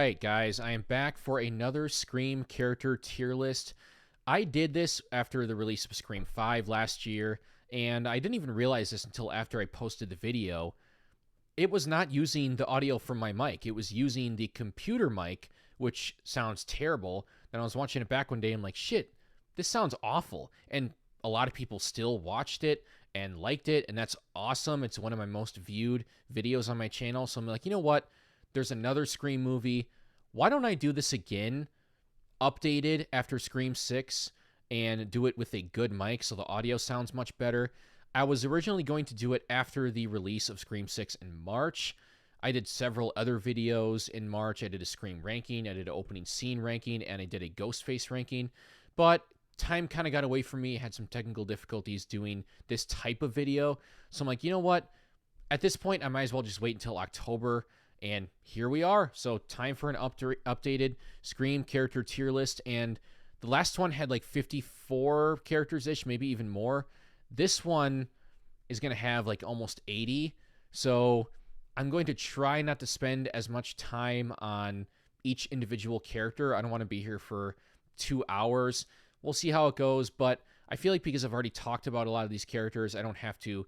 right, guys, I am back for another Scream character tier list. I did this after the release of Scream 5 last year, and I didn't even realize this until after I posted the video. It was not using the audio from my mic, it was using the computer mic, which sounds terrible. Then I was watching it back one day, and I'm like, shit, this sounds awful. And a lot of people still watched it and liked it, and that's awesome. It's one of my most viewed videos on my channel. So I'm like, you know what? There's another Scream movie. Why don't I do this again, updated after Scream 6, and do it with a good mic so the audio sounds much better? I was originally going to do it after the release of Scream 6 in March. I did several other videos in March. I did a Scream ranking, I did an opening scene ranking, and I did a Ghostface ranking. But time kind of got away from me. I had some technical difficulties doing this type of video. So I'm like, you know what? At this point, I might as well just wait until October. And here we are. So time for an updated Scream character tier list. And the last one had like 54 characters-ish, maybe even more. This one is going to have like almost 80. So I'm going to try not to spend as much time on each individual character. I don't want to be here for 2 hours. We'll see how it goes. But I feel like because I've already talked about a lot of these characters, I don't have to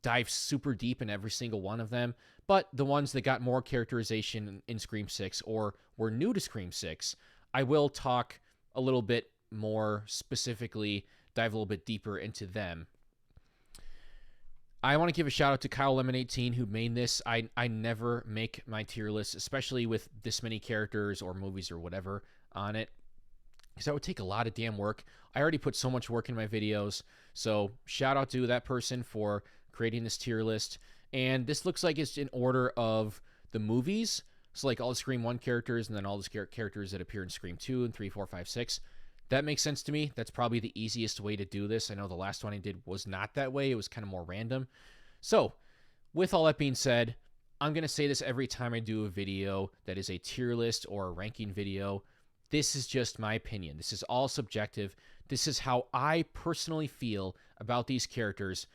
dive super deep in every single one of them. But the ones that got more characterization in Scream 6 or were new to Scream 6, I will talk a little bit more specifically, dive a little bit deeper into them. I want to give a shout out to Kyle Lemon 18 who made this. I never make my tier list, especially with this many characters or movies or whatever on it, because that would take a lot of damn work. I already put so much work in my videos. So shout out to that person for creating this tier list. And this looks like it's in order of the movies. So like all the Scream 1 characters and then all the characters that appear in Scream 2 and 3, 4, 5, 6. That makes sense to me. That's probably the easiest way to do this. I know the last one I did was not that way. It was kind of more random. So with all that being said, I'm going to say this every time I do a video that is a tier list or a ranking video. This is just my opinion. This is all subjective. This is how I personally feel about these characters.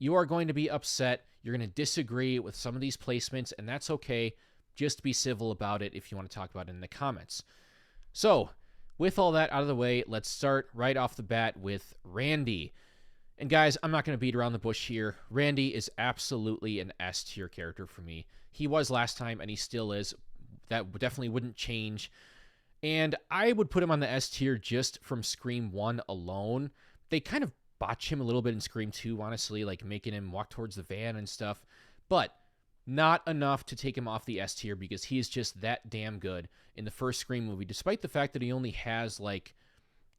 You are going to be upset. You're going to disagree with some of these placements, and that's okay. Just be civil about it if you want to talk about it in the comments. So, with all that out of the way, let's start right off the bat with Randy. And guys, I'm not going to beat around the bush here. Randy is absolutely an S tier character for me. He was last time, and he still is. That definitely wouldn't change. And I would put him on the S tier just from Scream 1 alone. They kind of botch him a little bit in Scream 2, honestly, like making him walk towards the van and stuff. But not enough to take him off the S tier because he is just that damn good in the first Scream movie. Despite the fact that he only has like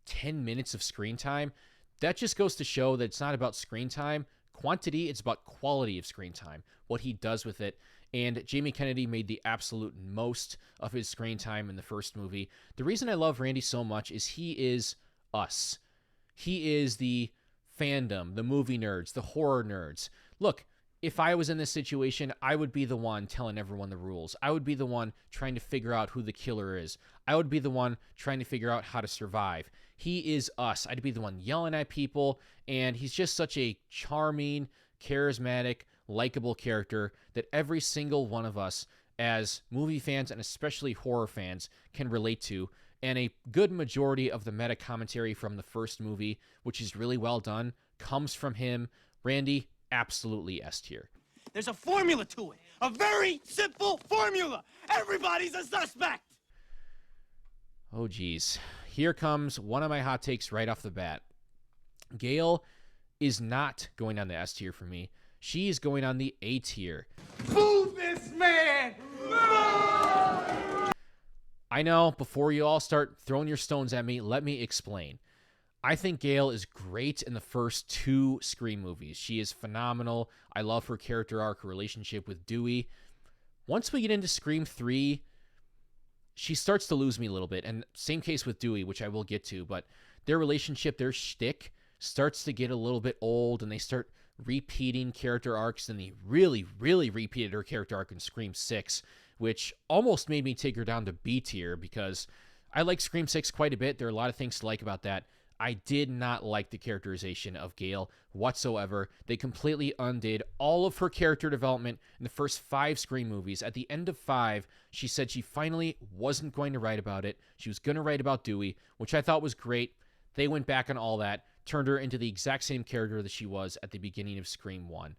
10 minutes of screen time, that just goes to show that it's not about screen time quantity, it's about quality of screen time, what he does with it. And Jamie Kennedy made the absolute most of his screen time in the first movie. The reason I love Randy so much is he is us. He is the fandom, the movie nerds, the horror nerds. Look, if I was in this situation, I would be the one telling everyone the rules. I would be the one trying to figure out who the killer is. I would be the one trying to figure out how to survive. He is us. I'd be the one yelling at people, and he's just such a charming, charismatic, likable character that every single one of us as movie fans and especially horror fans can relate to. And a good majority of the meta commentary from the first movie, which is really well done, comes from him. Randy, absolutely S tier. There's a formula to it. A very simple formula. Everybody's a suspect. Oh, geez. Here comes one of my hot takes right off the bat. Gail is not going on the S tier for me. She is going on the A tier. Boo this man! I know, before you all start throwing your stones at me, let me explain. I think Gail is great in the first 2 Scream movies. She is phenomenal. I love her character arc, her relationship with Dewey. Once we get into Scream 3, she starts to lose me a little bit. And same case with Dewey, which I will get to. But their relationship, their shtick, starts to get a little bit old, and they start repeating character arcs. And they really, really repeated her character arc in Scream 6, which almost made me take her down to B tier because I like Scream 6 quite a bit. There are a lot of things to like about that. I did not like the characterization of Gale whatsoever. They completely undid all of her character development in the first 5 Scream movies. At the end of 5, she said she finally wasn't going to write about it. She was going to write about Dewey, which I thought was great. They went back on all that, turned her into the exact same character that she was at the beginning of Scream 1.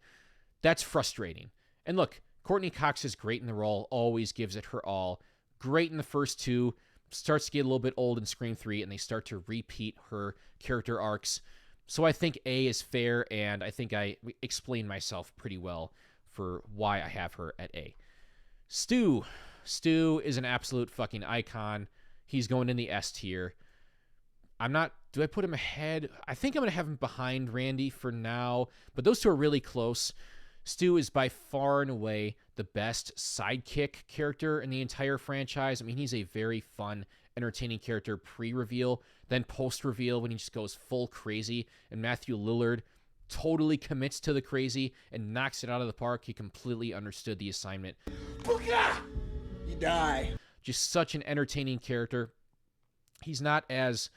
That's frustrating. And look, Courtney Cox is great in the role, always gives it her all. Great in the first 2, starts to get a little bit old in Scream 3, and they start to repeat her character arcs. So I think A is fair, and I think I explained myself pretty well for why I have her at A. Stu. Stu is an absolute fucking icon. He's going in the S tier. Do I put him ahead? I think I'm going to have him behind Randy for now, but those two are really close. Stu is by far and away the best sidekick character in the entire franchise. I mean, he's a very fun, entertaining character pre-reveal, then post-reveal when he just goes full crazy, and Matthew Lillard totally commits to the crazy and knocks it out of the park. He completely understood the assignment. Booga! You die. Just such an entertaining character. He's not as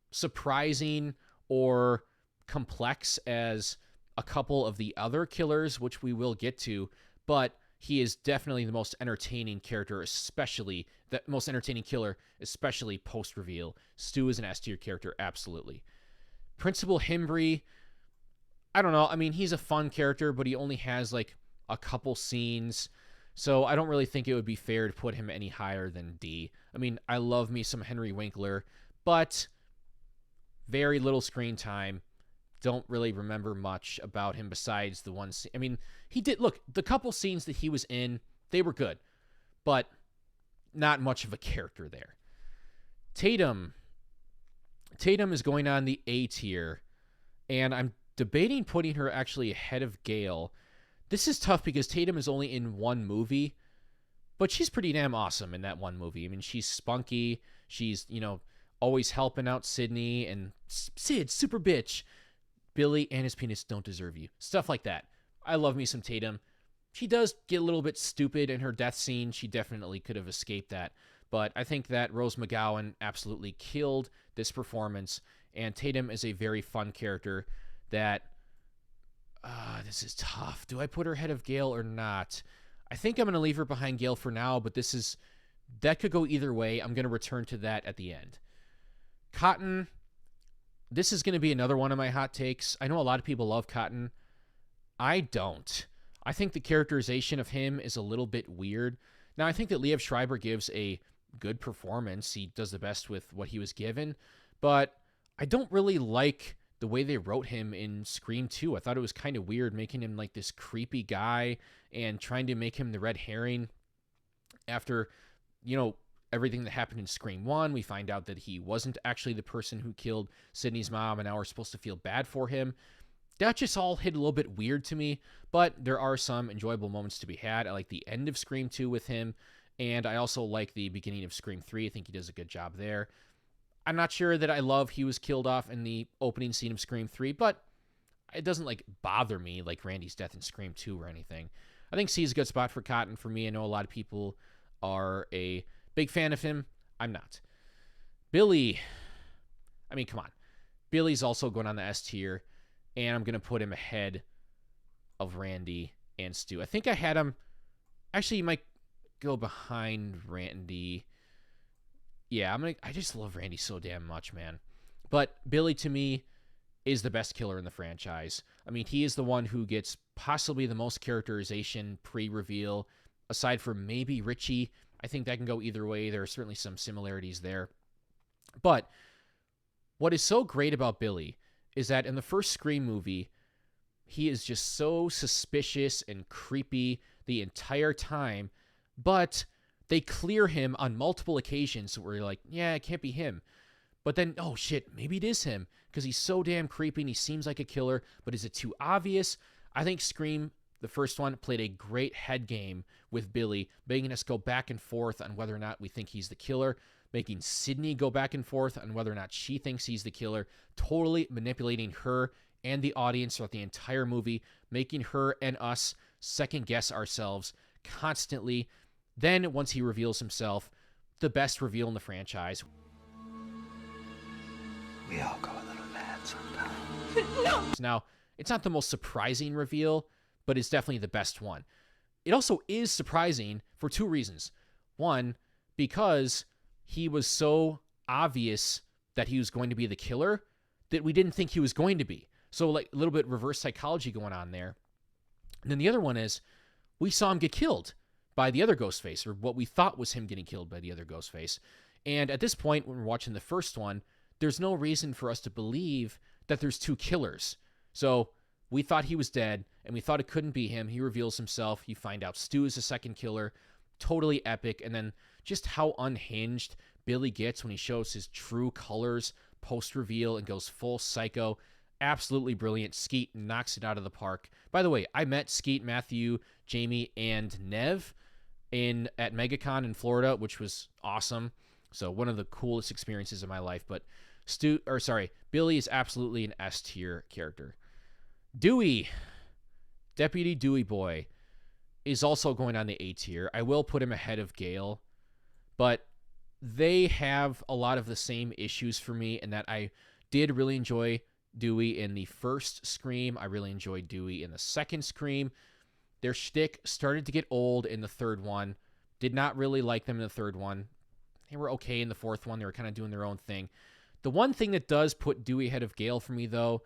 surprising or complex as a couple of the other killers, which we will get to, but he is definitely the most entertaining character, especially the most entertaining killer, especially post-reveal. Stu is an S-tier character, absolutely. Principal Himbry, I don't know. I mean, he's a fun character, but he only has like a couple scenes, so I don't really think it would be fair to put him any higher than D. I mean, I love me some Henry Winkler, but very little screen time. Don't really remember much about him besides the one scene. I mean, he did, look, the couple scenes that he was in, they were good, but not much of a character there. Tatum is going on the A tier, and I'm debating putting her actually ahead of Gale. This is tough because Tatum is only in one movie, but she's pretty damn awesome in that one movie. I mean, she's spunky. She's, always helping out Sydney, and Sid, super bitch. Billy and his penis don't deserve you. Stuff like that. I love me some Tatum. She does get a little bit stupid in her death scene. She definitely could have escaped that. But I think that Rose McGowan absolutely killed this performance. And Tatum is a very fun character that... this is tough. Do I put her ahead of Gale or not? I think I'm going to leave her behind Gale for now, but that could go either way. I'm going to return to that at the end. Cotton... This is going to be another one of my hot takes. I know a lot of people love Cotton. I don't. I think the characterization of him is a little bit weird. Now, I think that Liev Schreiber gives a good performance. He does the best with what he was given. But I don't really like the way they wrote him in Scream 2. I thought it was kind of weird making him like this creepy guy and trying to make him the red herring after, everything that happened in Scream 1. We find out that he wasn't actually the person who killed Sydney's mom, and now we're supposed to feel bad for him. That just all hit a little bit weird to me, but there are some enjoyable moments to be had. I like the end of Scream 2 with him, and I also like the beginning of Scream 3. I think he does a good job there. I'm not sure that I love he was killed off in the opening scene of Scream 3, but it doesn't bother me like Randy's death in Scream 2 or anything. I think C is a good spot for Cotton for me. I know a lot of people are a big fan of him. I'm not. Billy. I mean, come on. Billy's also going on the S tier, and I'm going to put him ahead of Randy and Stu. I think I had him... Actually, you might go behind Randy. Yeah, I just love Randy so damn much, man. But Billy, to me, is the best killer in the franchise. I mean, he is the one who gets possibly the most characterization pre-reveal, aside from maybe Richie. I think that can go either way. There are certainly some similarities there. But what is so great about Billy is that in the first Scream movie, he is just so suspicious and creepy the entire time, but they clear him on multiple occasions where you're like, yeah, it can't be him. But then, oh shit, maybe it is him because he's so damn creepy and he seems like a killer, but is it too obvious? I think Scream, the first one, played a great head game with Billy, making us go back and forth on whether or not we think he's the killer, making Sydney go back and forth on whether or not she thinks he's the killer, totally manipulating her and the audience throughout the entire movie, making her and us second guess ourselves constantly. Then, once he reveals himself, the best reveal in the franchise. We all go a little mad sometimes. Now, it's not the most surprising reveal, but it's definitely the best one. It also is surprising for two reasons. One, because he was so obvious that he was going to be the killer that we didn't think he was going to be. So like a little bit reverse psychology going on there. And then the other one is we saw him get killed by the other Ghostface, or what we thought was him getting killed by the other Ghostface. And at this point, when we're watching the first one, there's no reason for us to believe that there's two killers. So we thought he was dead, and we thought it couldn't be him. He reveals himself. You find out Stu is the second killer. Totally epic. And then just how unhinged Billy gets when he shows his true colors post-reveal and goes full psycho. Absolutely brilliant. Skeet knocks it out of the park. By the way, I met Skeet, Matthew, Jamie, and Nev at MegaCon in Florida, which was awesome. So one of the coolest experiences of my life. But Billy is absolutely an S tier character. Dewey, Deputy Dewey Boy, is also going on the A tier. I will put him ahead of Gale, but they have a lot of the same issues for me in that I did really enjoy Dewey in the first Scream. I really enjoyed Dewey in the second Scream. Their shtick started to get old in the third one. Did not really like them in the third one. They were okay in the fourth one. They were kind of doing their own thing. The one thing that does put Dewey ahead of Gale for me, though,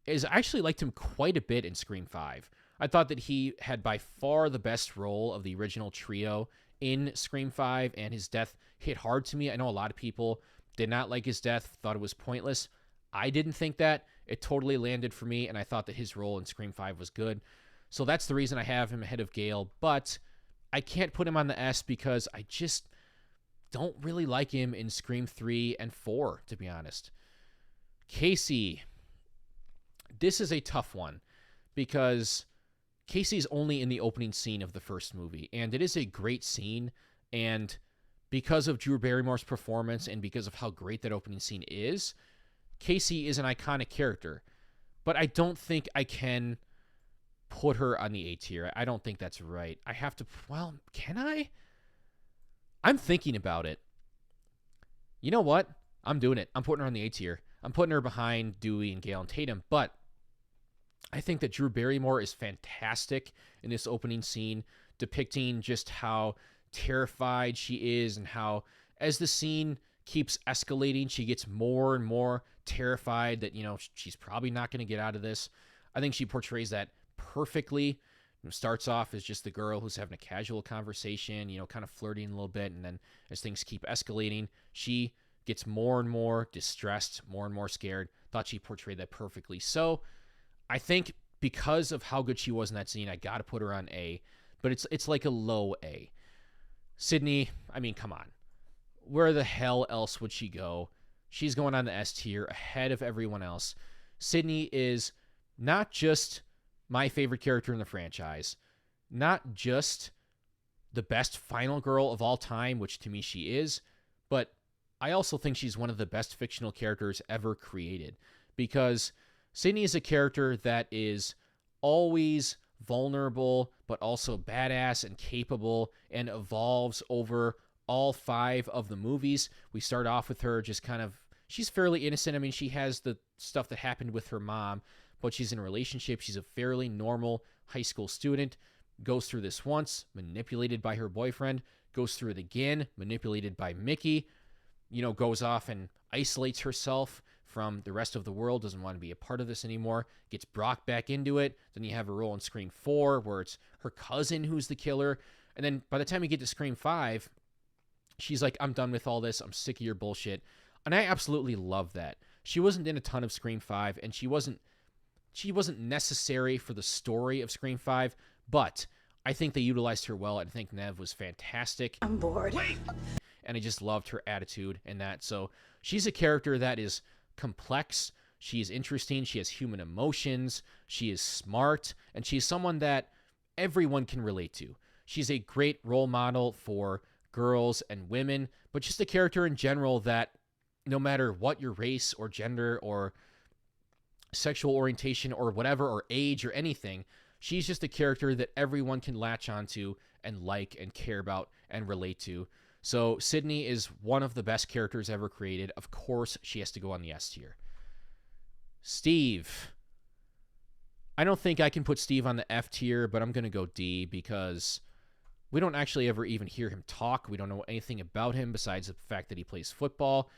is I actually liked him quite a bit in Scream 5. I thought that he had by far the best role of the original trio in Scream 5, and his death hit hard to me. I know a lot of people did not like his death, thought it was pointless. I didn't think that. It totally landed for me, and I thought that his role in Scream 5 was good. So that's the reason I have him ahead of Gale, but I can't put him on the S because I just don't really like him in Scream 3 and 4, to be honest. Casey. This is a tough one because Casey's only in the opening scene of the first movie, and it is a great scene, and because of Drew Barrymore's performance and because of how great that opening scene is, Casey is an iconic character, but I don't think I can put her on the A tier. I don't think that's right. I have to, well, can I? I'm thinking about it. You know what? I'm doing it. I'm putting her on the A tier. I'm putting her behind Dewey and Gale and Tatum, but I think that Drew Barrymore is fantastic in this opening scene, depicting just how terrified she is and how, as the scene keeps escalating, she gets more and more terrified that, she's probably not going to get out of this. I think she portrays that perfectly. Starts off as just the girl who's having a casual conversation, kind of flirting a little bit, and then as things keep escalating, she gets more and more distressed, more and more scared. Thought she portrayed that perfectly. So I think because of how good she was in that scene, I got to put her on A, but it's like a low A. Sydney, I mean, come on. Where the hell else would she go? She's going on the S tier ahead of everyone else. Sydney is not just my favorite character in the franchise, not just the best final girl of all time, which to me she is, but I also think she's one of the best fictional characters ever created, because Sydney is a character that is always vulnerable, but also badass and capable, and evolves over all 5 of the movies. We start off with her just kind of, she's fairly innocent. I mean, she has the stuff that happened with her mom, but she's in a relationship. She's a fairly normal high school student, goes through this once, manipulated by her boyfriend, goes through it again, manipulated by Mickey, goes off and isolates herself from the rest of the world, doesn't want to be a part of this anymore, gets Brock back into it. Then you have a role in Scream 4 where it's her cousin who's the killer. And then by the time you get to Scream 5, she's like, I'm done with all this. I'm sick of your bullshit. And I absolutely love that. She wasn't in a ton of Scream 5, and she wasn't necessary for the story of Scream 5, but I think they utilized her well. I think Nev was fantastic. I'm bored. Wait! And I just loved her attitude in that. So she's a character that is complex. She is interesting. She has human emotions. She is smart. And she's someone that everyone can relate to. She's a great role model for girls and women, but just a character in general that no matter what your race or gender or sexual orientation or whatever, or age or anything, she's just a character that everyone can latch onto and like and care about and relate to. So Sydney is one of the best characters ever created. Of course, she has to go on the S tier. Steve. I don't think I can put Steve on the F tier, but I'm going to go D because we don't actually ever even hear him talk. We don't know anything about him besides the fact that he plays football.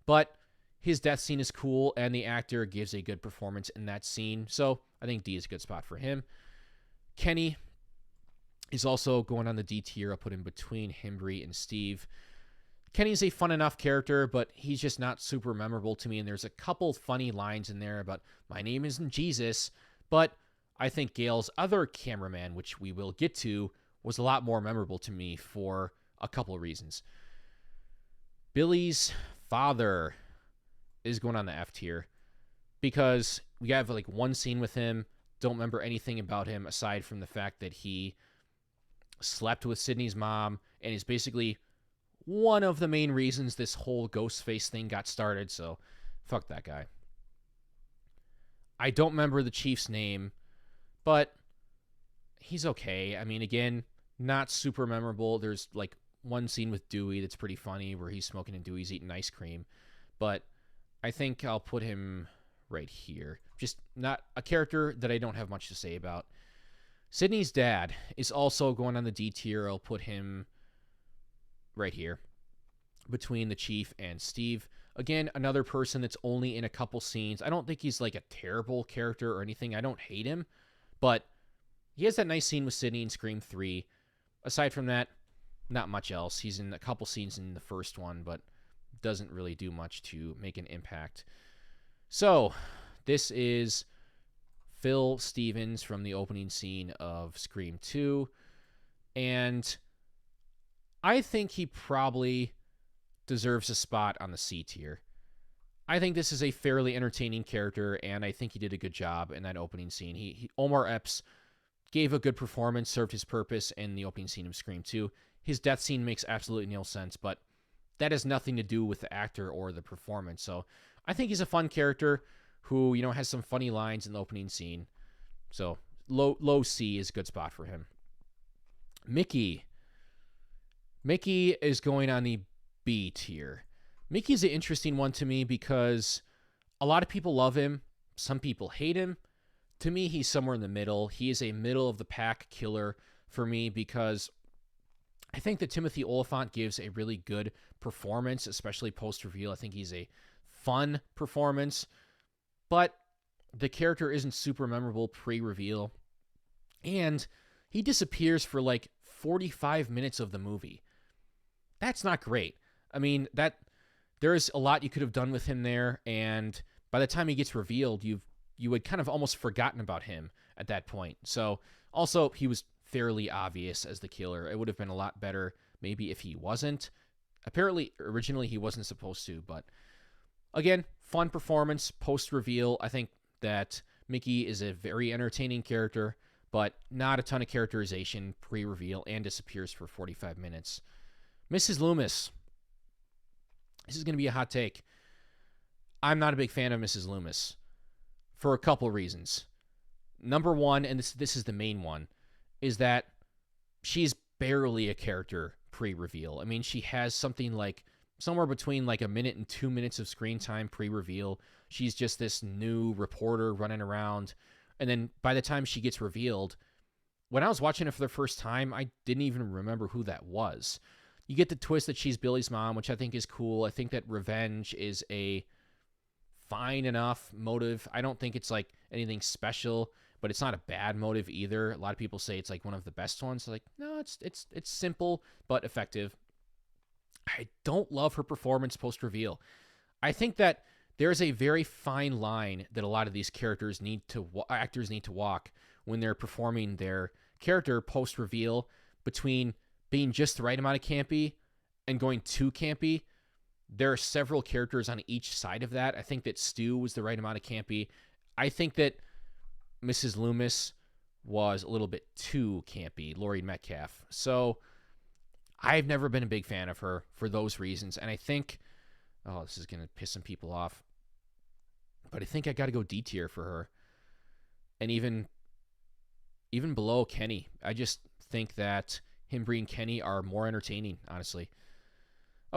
But his death scene is cool, and the actor gives a good performance in that scene. So I think D is a good spot for him. Kenny is also going on the D tier. I'll put him between Himbry and Steve. Kenny's a fun enough character, but he's just not super memorable to me. And there's a couple funny lines in there about, my name isn't Jesus. But I think Gale's other cameraman, which we will get to, was a lot more memorable to me for a couple of reasons. Billy's father is going on the F tier because we have like one scene with him. Don't remember anything about him aside from the fact that he slept with Sydney's mom and is basically one of the main reasons this whole Ghostface thing got started. So fuck that guy. I don't remember the Chief's name, but he's okay. I mean, again, not super memorable. There's like one scene with Dewey that's pretty funny where he's smoking and Dewey's eating ice cream. But I think I'll put him right here. Just not a character that I don't have much to say about. Sydney's dad is also going on the D tier. I'll put him right here between the Chief and Steve. Again, another person that's only in a couple scenes. I don't think he's like a terrible character or anything. I don't hate him, but he has that nice scene with Sydney in Scream 3. Aside from that, not much else. He's in a couple scenes in the first one, but doesn't really do much to make an impact. So, this is Phil Stevens from the opening scene of Scream 2, and I think he probably deserves a spot on the C tier. I think this is a fairly entertaining character, and I think he did a good job in that opening scene. Omar Epps gave a good performance, served his purpose in the opening scene of Scream 2. His death scene makes absolutely no sense, but that has nothing to do with the actor or the performance. So I think he's a fun character who, has some funny lines in the opening scene. So low C is a good spot for him. Mickey is going on the B tier. Mickey's an interesting one to me because a lot of people love him. Some people hate him. To me, he's somewhere in the middle. He is a middle of the pack killer for me because I think that Timothy Olyphant gives a really good performance, especially post-reveal. I think he's a fun performance, but the character isn't super memorable pre-reveal. And he disappears for like 45 minutes of the movie. That's not great. I mean, there's a lot you could have done with him there, and by the time he gets revealed, you had kind of almost forgotten about him at that point. So, also, he was fairly obvious as the killer. It would have been a lot better maybe if he wasn't. Apparently, originally he wasn't supposed to, but again, fun performance post-reveal. I think that Mickey is a very entertaining character, but not a ton of characterization pre-reveal, and disappears for 45 minutes. Mrs. Loomis. This is going to be a hot take. I'm not a big fan of Mrs. Loomis for a couple reasons. Number one, and this is the main one, is that she's barely a character pre-reveal. I mean, she has something like somewhere between like a minute and 2 minutes of screen time pre-reveal. She's just this new reporter running around. And then by the time she gets revealed, when I was watching it for the first time, I didn't even remember who that was. You get the twist that she's Billy's mom, which I think is cool. I think that revenge is a fine enough motive. I don't think it's like anything special, but it's not a bad motive either. A lot of people say it's like one of the best ones. Like, no, it's simple but effective. I don't love her performance post-reveal. I think that there's a very fine line that a lot of these actors need to walk when they're performing their character post-reveal between being just the right amount of campy and going too campy. There are several characters on each side of that. I think that Stu was the right amount of campy. I think that Mrs. Loomis was a little bit too campy, Laurie Metcalf. So I've never been a big fan of her for those reasons. And I think, this is going to piss some people off, but I think I got to go D tier for her. And even below Kenny, I just think that Himbry and Kenny are more entertaining, honestly.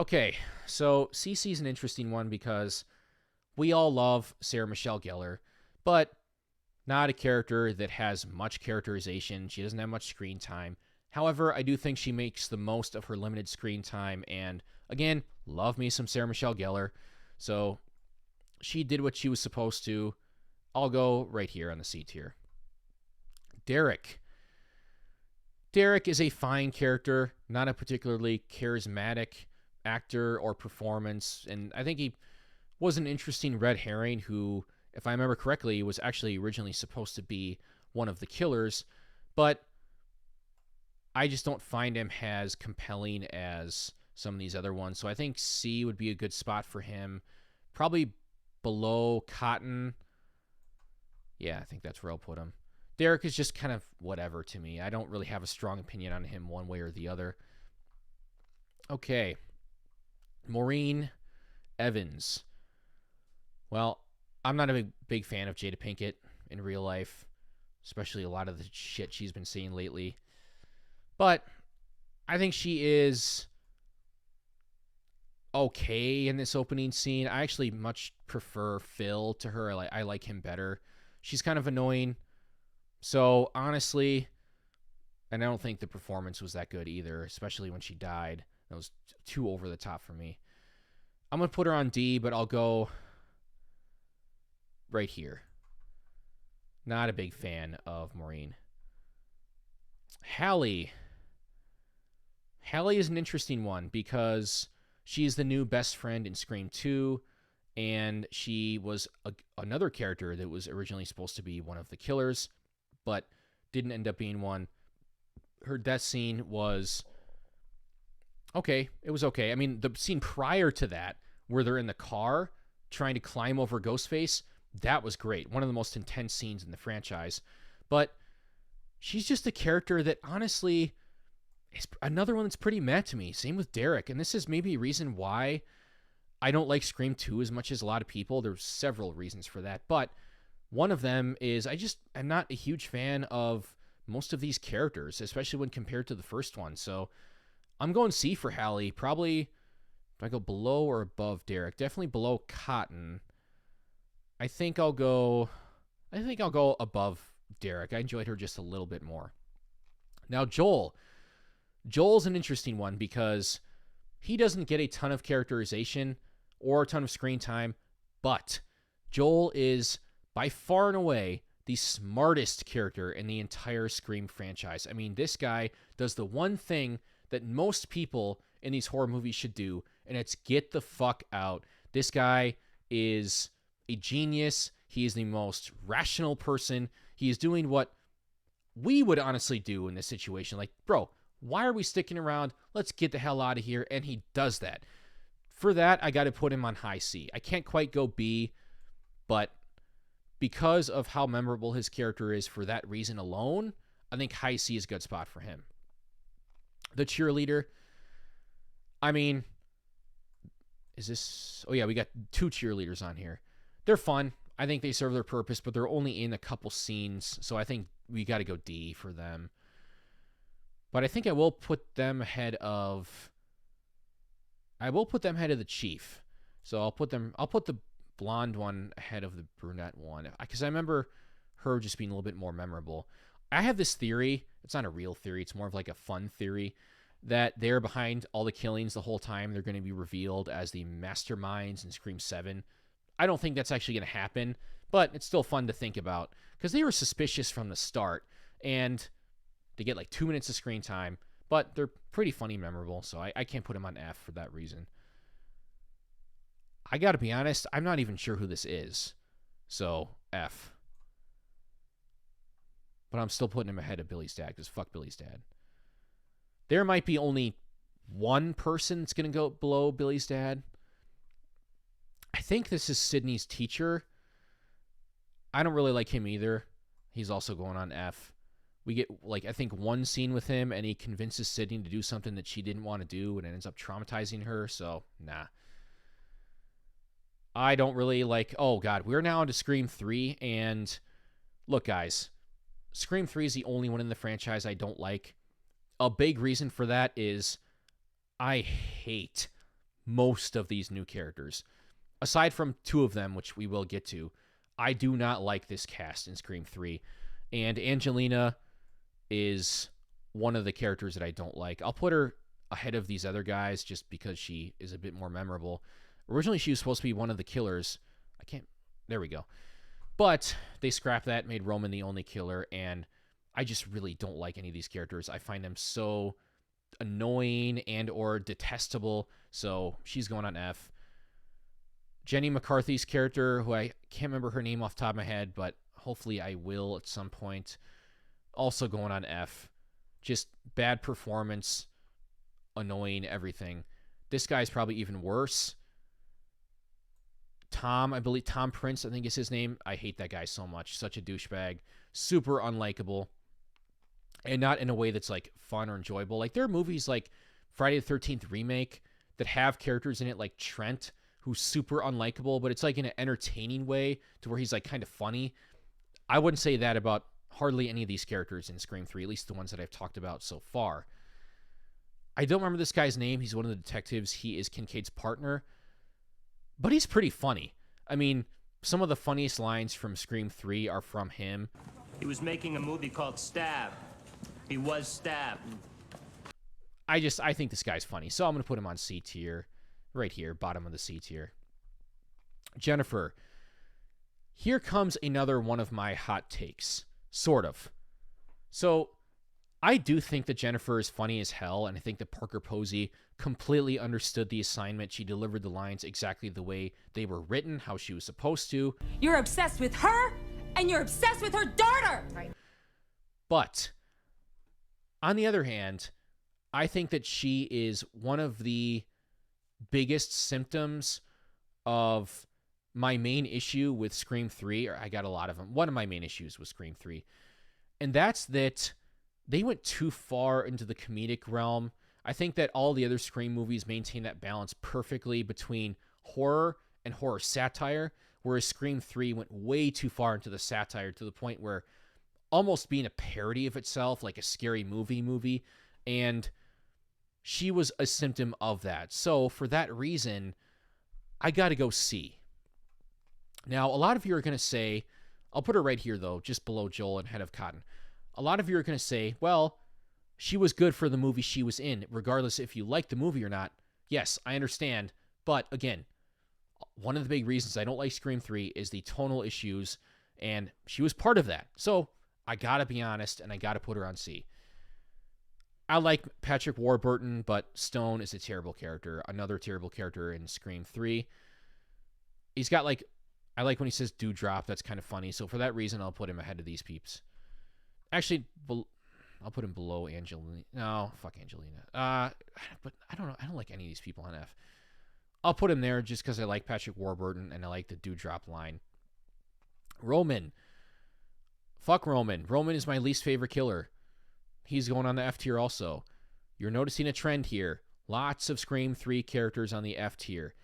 Okay, so Cece's an interesting one because we all love Sarah Michelle Gellar, but not a character that has much characterization. She doesn't have much screen time. However, I do think she makes the most of her limited screen time. And again, love me some Sarah Michelle Gellar. So she did what she was supposed to. I'll go right here on the C tier. Derek. Derek is a fine character, not a particularly charismatic actor or performance. And I think he was an interesting red herring who, if I remember correctly, was actually originally supposed to be one of the killers. But I just don't find him as compelling as some of these other ones. So I think C would be a good spot for him. Probably below Cotton. Yeah, I think that's where I'll put him. Derek is just kind of whatever to me. I don't really have a strong opinion on him one way or the other. Okay. Maureen Evans. Well, I'm not a big fan of Jada Pinkett in real life, especially a lot of the shit she's been saying lately. But I think she is okay in this opening scene. I actually much prefer Phil to her. I like him better. She's kind of annoying. So honestly, and I don't think the performance was that good either, especially when she died. That was too over the top for me. I'm going to put her on D, but I'll go right here. Not a big fan of Maureen. Hallie. Hallie is an interesting one because she's the new best friend in Scream 2, and she was another character that was originally supposed to be one of the killers, but didn't end up being one. Her death scene was okay. It was okay. I mean, the scene prior to that, where they're in the car trying to climb over Ghostface, that was great. One of the most intense scenes in the franchise. But she's just a character that honestly is another one that's pretty meh to me. Same with Derek. And this is maybe a reason why I don't like Scream 2 as much as a lot of people. There's several reasons for that. But one of them is I'm not a huge fan of most of these characters, especially when compared to the first one. So I'm going C for Hallie. Probably, do I go below or above Derek? Definitely below Cotton. I think I'll go above Derek. I enjoyed her just a little bit more. Now, Joel. Joel's an interesting one because he doesn't get a ton of characterization or a ton of screen time, but Joel is by far and away the smartest character in the entire Scream franchise. I mean, this guy does the one thing that most people in these horror movies should do, and it's get the fuck out. This guy is a genius. He is the most rational person. He is doing what we would honestly do in this situation. Like, bro, why are we sticking around? Let's get the hell out of here. And he does that. For that, I got to put him on high C. I can't quite go B, but because of how memorable his character is for that reason alone, I think high C is a good spot for him. The cheerleader. I mean, is this... Oh, yeah, we got 2 cheerleaders on here. They're fun. I think they serve their purpose, but they're only in a couple scenes, so I think we got to go D for them. But I think I will put them ahead of the Chief. So I'll put the blonde one ahead of the brunette one because I remember her just being a little bit more memorable. I have this theory. It's not a real theory. It's more of like a fun theory that they're behind all the killings the whole time. They're going to be revealed as the masterminds in Scream 7. I don't think that's actually going to happen, but it's still fun to think about because they were suspicious from the start, and they get like 2 minutes of screen time, but they're pretty funny, memorable, so I can't put them on F for that reason. I got to be honest, I'm not even sure who this is, so F. But I'm still putting him ahead of Billy's dad because fuck Billy's dad. There might be only one person that's going to go below Billy's dad. I think this is Sydney's teacher. I don't really like him either. He's also going on F. We get, like, I think one scene with him, and he convinces Sydney to do something that she didn't want to do, and it ends up traumatizing her, so, nah. I don't really like... Oh, God, we're now into Scream 3, and look, guys, Scream 3 is the only one in the franchise I don't like. A big reason for that is I hate most of these new characters. Aside from 2 of them, which we will get to, I do not like this cast in Scream 3. And Angelina is one of the characters that I don't like. I'll put her ahead of these other guys just because she is a bit more memorable. Originally, she was supposed to be one of the killers. There we go. But they scrapped that, made Roman the only killer, and I just really don't like any of these characters. I find them so annoying and or detestable, so she's going on F. Jenny McCarthy's character, who I can't remember her name off the top of my head, but hopefully I will at some point, also going on F. Just bad performance, annoying, everything. This guy's probably even worse. Tom Prince, I think is his name. I hate that guy so much. Such a douchebag. Super unlikable. And not in a way that's like fun or enjoyable. Like there are movies like Friday the 13th Remake that have characters in it like Trent, who's super unlikable, but it's like in an entertaining way to where he's like kind of funny. I wouldn't say that about hardly any of these characters in Scream 3, at least the ones that I've talked about so far. I don't remember this guy's name. He's one of the detectives. He is Kincaid's partner. But he's pretty funny. I mean, some of the funniest lines from Scream 3 are from him. He was making a movie called Stab. He was stabbed. I think this guy's funny. So I'm going to put him on C tier. Right here, bottom of the C tier. Jennifer. Here comes another one of my hot takes. Sort of. So I do think that Jennifer is funny as hell, and I think that Parker Posey completely understood the assignment. She delivered the lines exactly the way they were written, how she was supposed to. You're obsessed with her, and you're obsessed with her daughter! Right. But, on the other hand, I think that she is one of the biggest symptoms of my main issue with Scream 3, or I got a lot of them. One of my main issues with Scream 3, and that's that they went too far into the comedic realm. I think that all the other Scream movies maintain that balance perfectly between horror and horror satire, whereas Scream 3 went way too far into the satire to the point where almost being a parody of itself, like a scary movie, and she was a symptom of that. So for that reason, I got to go C. Now, a lot of you are going to say, I'll put her right here though, just below Joel and Head of Cotton. A lot of you are going to say, well, she was good for the movie she was in, regardless if you like the movie or not. Yes, I understand. But again, one of the big reasons I don't like Scream 3 is the tonal issues, and she was part of that. So I got to be honest, and I got to put her on C. I like Patrick Warburton, but Stone is a terrible character. Another terrible character in Scream 3. He's got like, I like when he says dewdrop. That's kind of funny. So for that reason, I'll put him ahead of these peeps. Actually, I'll put him below Angelina. No, fuck Angelina. But I don't know. I don't like any of these people on F. I'll put him there just because I like Patrick Warburton and I like the dewdrop line. Roman. Fuck Roman. Roman is my least favorite killer. He's going on the F tier also. You're noticing a trend here. Lots of Scream 3 characters on the F tier.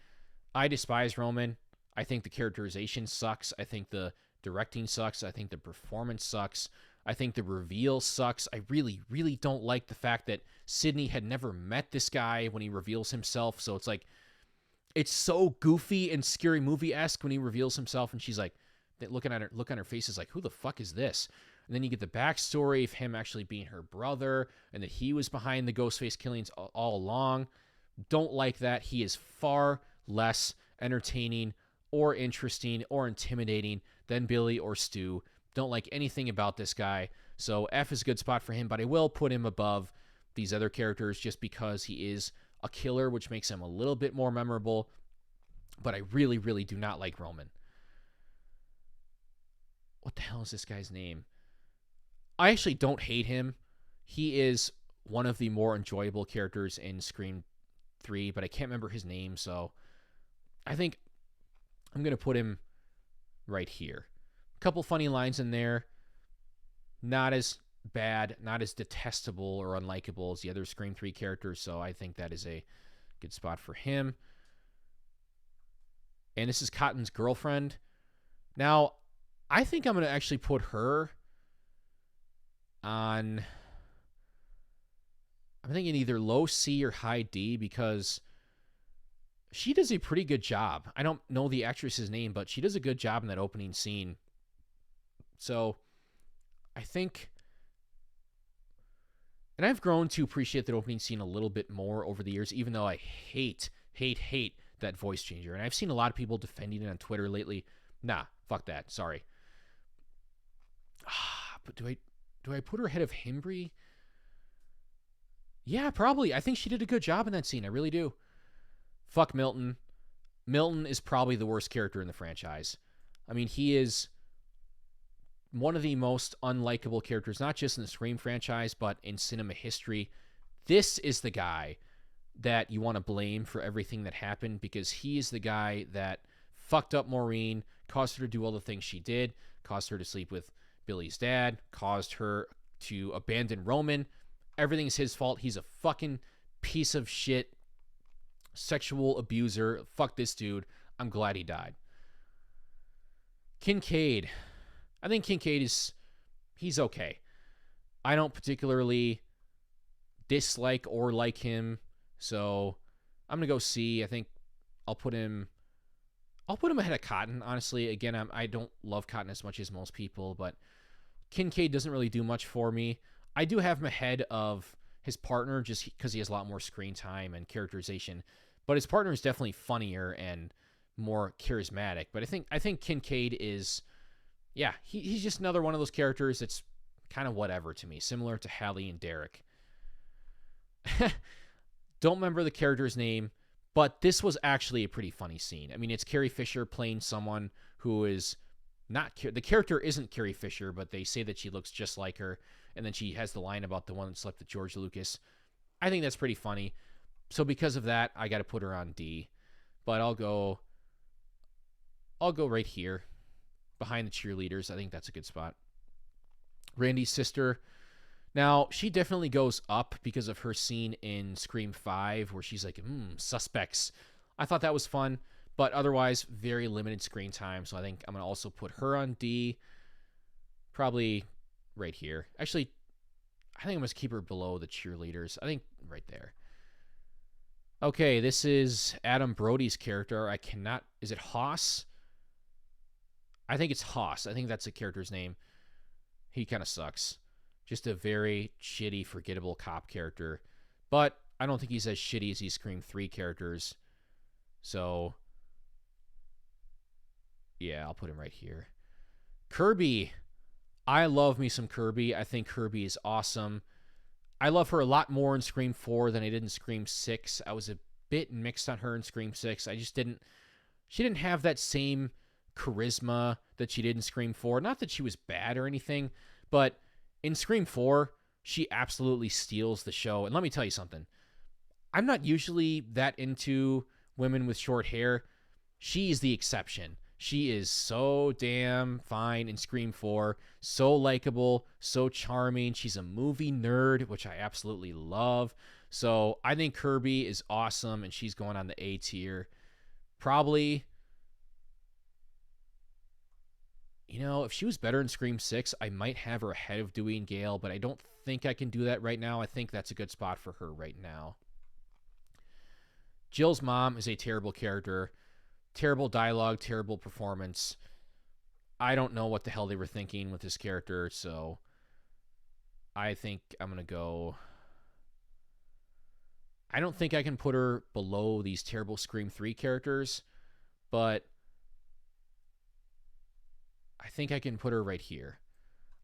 I despise Roman. I think the characterization sucks. I think the directing sucks. I think the performance sucks. I think the reveal sucks. I really, really don't like the fact that Sidney had never met this guy when he reveals himself. So it's like, it's so goofy and Scary Movie-esque when he reveals himself, and she's like, look on her face is like, who the fuck is this? And then you get the backstory of him actually being her brother, and that he was behind the Ghostface killings all along. Don't like that. He is far less entertaining or interesting or intimidating than Billy or Stu. Don't like anything about this guy. So F is a good spot for him, but I will put him above these other characters just because he is a killer, which makes him a little bit more memorable. But I really, really do not like Roman. What the hell is this guy's name? I actually don't hate him. He is one of the more enjoyable characters in Scream 3, but I can't remember his name, so I think I'm going to put him right here. A couple funny lines in there. Not as bad, not as detestable or unlikable as the other Scream 3 characters, so I think that is a good spot for him. And this is Cotton's girlfriend. Now, I think I'm going to actually put her on, I'm thinking either low C or high D, because she does a pretty good job. I don't know the actress's name, but she does a good job in that opening scene. So I think, and I've grown to appreciate that opening scene a little bit more over the years, even though I hate that voice changer. And I've seen a lot of people defending it on Twitter lately. Nah, fuck that. Sorry. But do I put her ahead of Himbry? Yeah, probably. I think she did a good job in that scene. I really do. Fuck Milton. Milton is probably the worst character in the franchise. I mean, he is one of the most unlikable characters, not just in the Scream franchise, but in cinema history. This is the guy that you want to blame for everything that happened, because he is the guy that fucked up Maureen, caused her to do all the things she did, caused her to sleep with Billy's dad, caused her to abandon Roman. Everything's his fault. He's a fucking piece of shit, sexual abuser. Fuck this dude. I'm glad he died. Kincaid. I think Kincaid he's okay. I don't particularly dislike or like him, so I'm gonna go C. I think I'll put him ahead of Cotton, honestly. Again, I don't love Cotton as much as most people, but Kincaid doesn't really do much for me. I do have him ahead of his partner just because he has a lot more screen time and characterization, but his partner is definitely funnier and more charismatic. But I think Kincaid is, yeah, he's just another one of those characters that's kind of whatever to me, similar to Hallie and Derek. Don't remember the character's name, but this was actually a pretty funny scene. I mean, it's Carrie Fisher playing someone who is not... The character isn't Carrie Fisher, but they say that she looks just like her, and then she has the line about the one that slept with George Lucas. I think that's pretty funny. So because of that, I got to put her on D. But I'll go right here, behind the cheerleaders. I think that's a good spot. Randy's sister. Now, she definitely goes up because of her scene in Scream 5 where she's like, suspects. I thought that was fun, but otherwise, very limited screen time. So I think I'm going to also put her on D. Probably right here. Actually, I think I'm going to keep her below the cheerleaders. I think right there. Okay, this is Adam Brody's character. I cannot... Is it Haas? I think it's Haas. I think that's the character's name. He kind of sucks. Just a very shitty, forgettable cop character. But I don't think he's as shitty as these Scream 3 characters. So, yeah, I'll put him right here. Kirby. I love me some Kirby. I think Kirby is awesome. I love her a lot more in Scream 4 than I did in Scream 6. I was a bit mixed on her in Scream 6. She didn't have that same charisma that she did in Scream 4. Not that she was bad or anything, but in Scream 4, she absolutely steals the show. And let me tell you something. I'm not usually that into women with short hair. She's the exception. She is so damn fine in Scream 4. So likable, so charming. She's a movie nerd, which I absolutely love. So I think Kirby is awesome, and she's going on the A tier. Probably... You know, if she was better in Scream 6, I might have her ahead of Dewey and Gale, but I don't think I can do that right now. I think that's a good spot for her right now. Jill's mom is a terrible character. Terrible dialogue, terrible performance. I don't know what the hell they were thinking with this character, so I think I'm going to go... I don't think I can put her below these terrible Scream 3 characters, but... I think I can put her right here.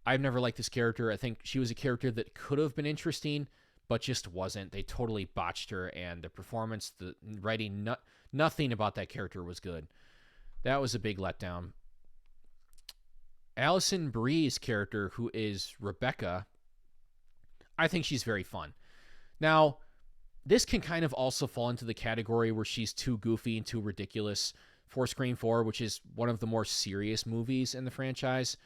I've never liked this character. I think she was a character that could have been interesting, but just wasn't. They totally botched her, and the performance, the writing, nothing about that character was good. That was a big letdown. Alison Brie's character, who is Rebecca, I think she's very fun. Now, this can kind of also fall into the category where she's too goofy and too ridiculous for Scream 4, which is one of the more serious movies in the franchise.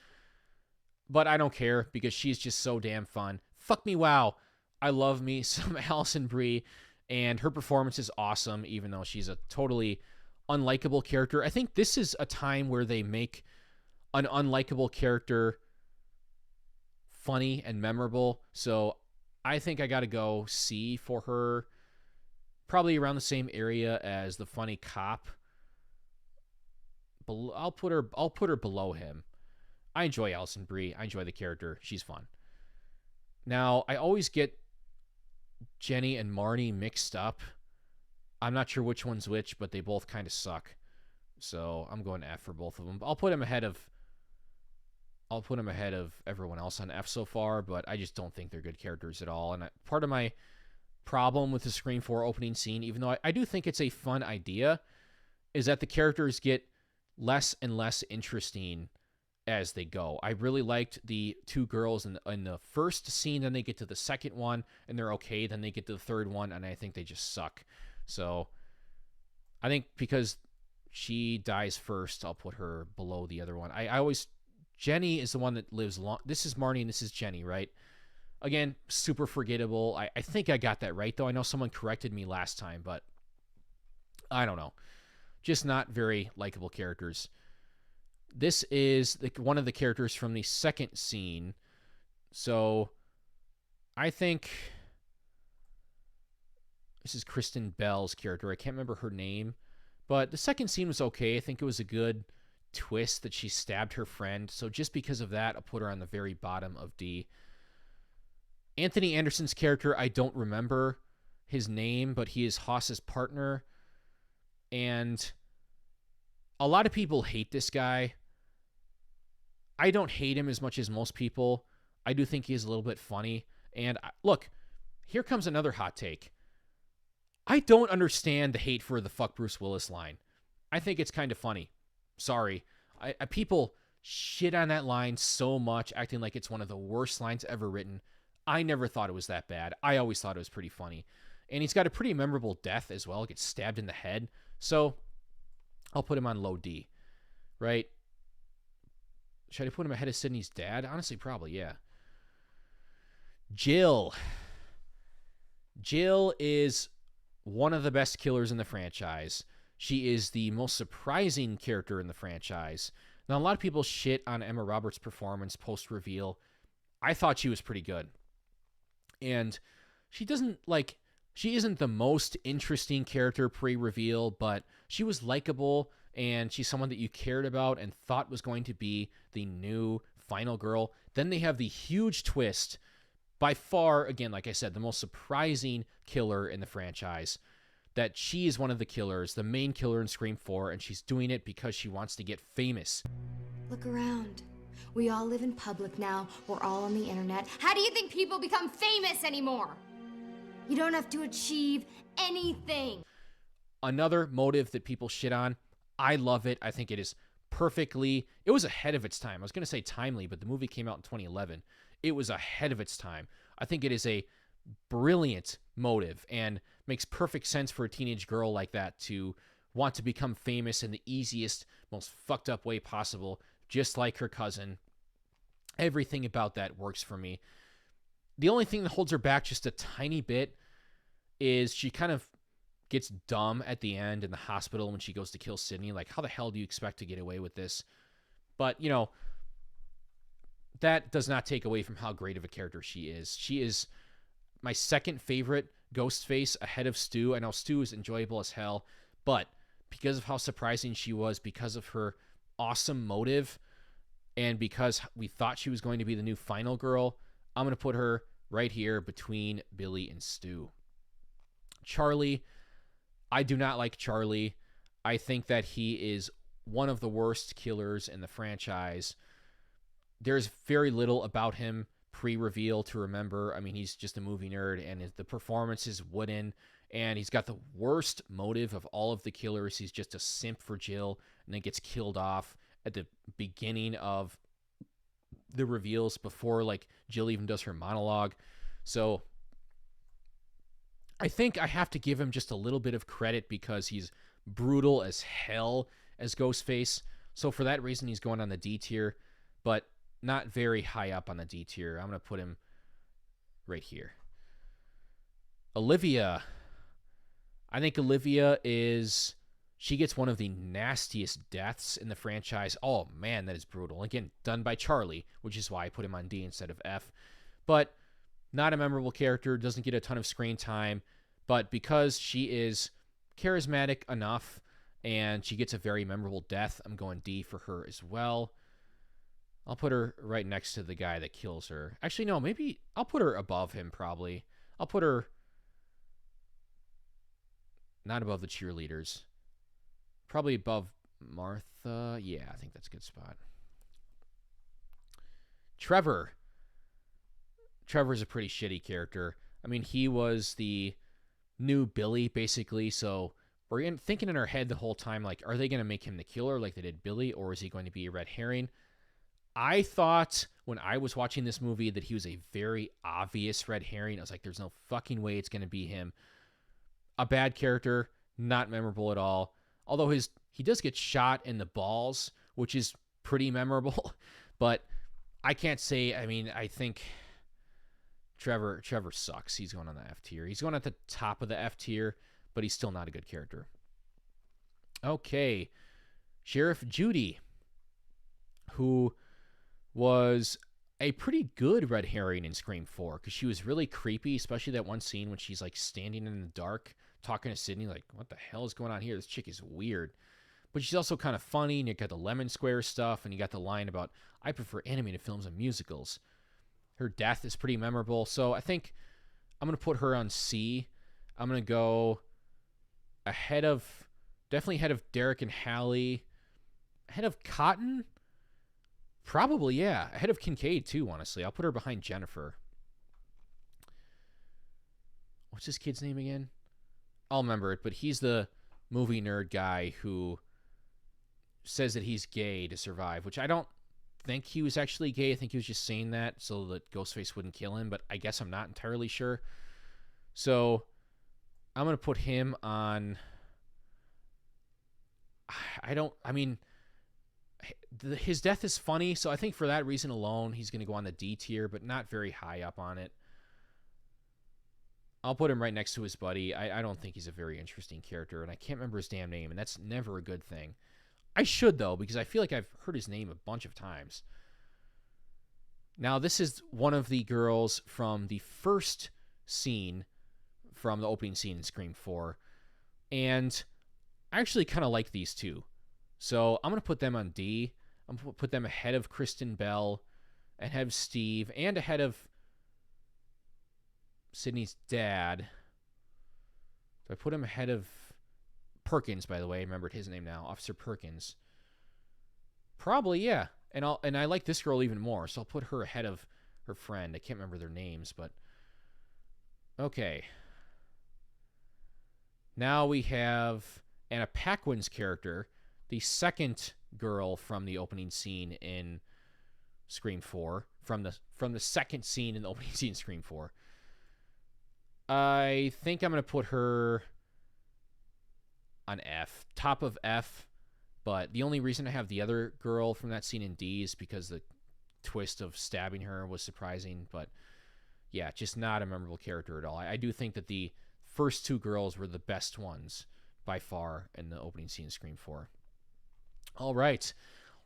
But I don't care because she's just so damn fun. Fuck me, wow. I love me some Alison Brie, and her performance is awesome, even though she's a totally unlikable character. I think this is a time where they make an unlikable character funny and memorable. So I think I got to go C for her. probably around the same area as the funny cop. I'll put her below him. I enjoy Alison Brie. I enjoy the character. She's fun. Now, I always get Jenny and Marnie mixed up. I'm not sure which one's which, but they both kind of suck. So I'm going F for both of them. I'll put them ahead of everyone else on F so far, but I just don't think they're good characters at all. And part of my problem with the Scream 4 opening scene, even though I do think it's a fun idea, is that the characters get less and less interesting as they go. I really liked the two girls in the first scene, then they get to the second one, and they're okay, then they get to the third one, and I think they just suck. So I think because she dies first, I'll put her below the other one. Jenny is the one that lives long. This is Marnie and this is Jenny, right? Again, super forgettable. I think I got that right, though. I know someone corrected me last time, but I don't know. Just not very likable characters. This is one of the characters from the second scene. So I think this is Kristen Bell's character. I can't remember her name, but the second scene was okay. I think it was a good twist that she stabbed her friend. So just because of that, I'll put her on the very bottom of D. Anthony Anderson's character, I don't remember his name, but he is Haas's partner. And a lot of people hate this guy. I don't hate him as much as most people. I do think he is a little bit funny. And look, here comes another hot take. I don't understand the hate for the fuck Bruce Willis line. I think it's kind of funny. Sorry. People shit on that line so much, acting like it's one of the worst lines ever written. I never thought it was that bad. I always thought it was pretty funny. And he's got a pretty memorable death as well. Gets stabbed in the head. So I'll put him on low D. Right? Should I put him ahead of Sydney's dad? Honestly, probably, yeah. Jill. Jill is one of the best killers in the franchise. She is the most surprising character in the franchise. Now, a lot of people shit on Emma Roberts' performance post-reveal. I thought she was pretty good. And she isn't the most interesting character pre-reveal, but she was likable, and she's someone that you cared about and thought was going to be the new final girl. Then they have the huge twist. By far, again, like I said, the most surprising killer in the franchise. That she is one of the killers, the main killer in Scream 4, and she's doing it because she wants to get famous. Look around. We all live in public now. We're all on the internet. How do you think people become famous anymore? You don't have to achieve anything. Another motive that people shit on. I love it. I think it is it was ahead of its time. I was going to say timely, but the movie came out in 2011. It was ahead of its time. I think it is a brilliant motive and makes perfect sense for a teenage girl like that to want to become famous in the easiest, most fucked up way possible, just like her cousin. Everything about that works for me. The only thing that holds her back just a tiny bit is she kind of gets dumb at the end in the hospital when she goes to kill Sydney. Like, how the hell do you expect to get away with this? But, that does not take away from how great of a character she is. She is my second favorite Ghostface ahead of Stu. I know Stu is enjoyable as hell, but because of how surprising she was, because of her awesome motive, and because we thought she was going to be the new final girl, I'm going to put her right here between Billy and Stu. Charlie, I do not like Charlie. I think that he is one of the worst killers in the franchise. There's very little about him pre-reveal to remember. I mean, he's just a movie nerd, and the performance is wooden, and he's got the worst motive of all of the killers. He's just a simp for Jill, and then gets killed off at the beginning of the reveals before, Jill even does her monologue. So I think I have to give him just a little bit of credit because he's brutal as hell as Ghostface. So for that reason, he's going on the D tier, but not very high up on the D tier. I'm going to put him right here. Olivia. I think Olivia she gets one of the nastiest deaths in the franchise. Oh, man, that is brutal. Again, done by Charlie, which is why I put him on D instead of F. But not a memorable character, doesn't get a ton of screen time, But because she is charismatic enough and she gets a very memorable death, I'm going D for her as well. I'll put her right next to the guy that kills her. Actually, no, maybe I'll put her above him probably. I'll put her not above the cheerleaders. Probably above Martha. Yeah, I think that's a good spot. Trevor. Trevor's a pretty shitty character. I mean, he was the new Billy, basically, so we're thinking in our head the whole time, like, are they going to make him the killer like they did Billy, or is he going to be a red herring? I thought when I was watching this movie that he was a very obvious red herring. I was like, there's no fucking way it's going to be him. A bad character, not memorable at all. Although he does get shot in the balls, which is pretty memorable. But I can't say, I mean, I think Trevor sucks. He's going on the F tier. He's going at the top of the F tier, but he's still not a good character. Okay. Sheriff Judy, who was a pretty good red herring in Scream 4 because she was really creepy, especially that one scene when she's like standing in the dark talking to Sidney, like, what the hell is going on here? This chick is weird. But she's also kind of funny, and you got the Lemon Square stuff, and you got the line about, I prefer animated films and musicals. Her death is pretty memorable, so I think I'm going to put her on C. I'm going to go definitely ahead of Derek and Hallie. Ahead of Cotton? Probably, yeah. Ahead of Kincaid, too, honestly. I'll put her behind Jennifer. What's this kid's name again? I'll remember it, but he's the movie nerd guy who says that he's gay to survive, which I don't think he was actually gay. I think he was just saying that so that Ghostface wouldn't kill him, but I guess I'm not entirely sure. So I'm going to put him on... his death is funny, so I think for that reason alone, he's going to go on the D tier, but not very high up on it. I'll put him right next to his buddy. I don't think he's a very interesting character, and I can't remember his damn name, and that's never a good thing. I should, though, because I feel like I've heard his name a bunch of times. Now, this is one of the girls from the first scene from the opening scene in Scream 4, and I actually kind of like these two. So I'm going to put them on D. I'm going to put them ahead of Kristen Bell, ahead of Steve, and ahead of Sidney's dad. Do I put him ahead of Perkins, by the way? I remembered his name now. Officer Perkins. Probably, yeah. And I like this girl even more, so I'll put her ahead of her friend. I can't remember their names, but... Okay. Now we have Anna Paquin's character, the second girl from the opening scene in Scream 4, from the second scene in the opening scene in Scream 4. I think I'm going to put her on F, top of F, but the only reason I have the other girl from that scene in D is because the twist of stabbing her was surprising, but yeah, just not a memorable character at all. I do think that the first two girls were the best ones by far in the opening scene in Scream 4. All right,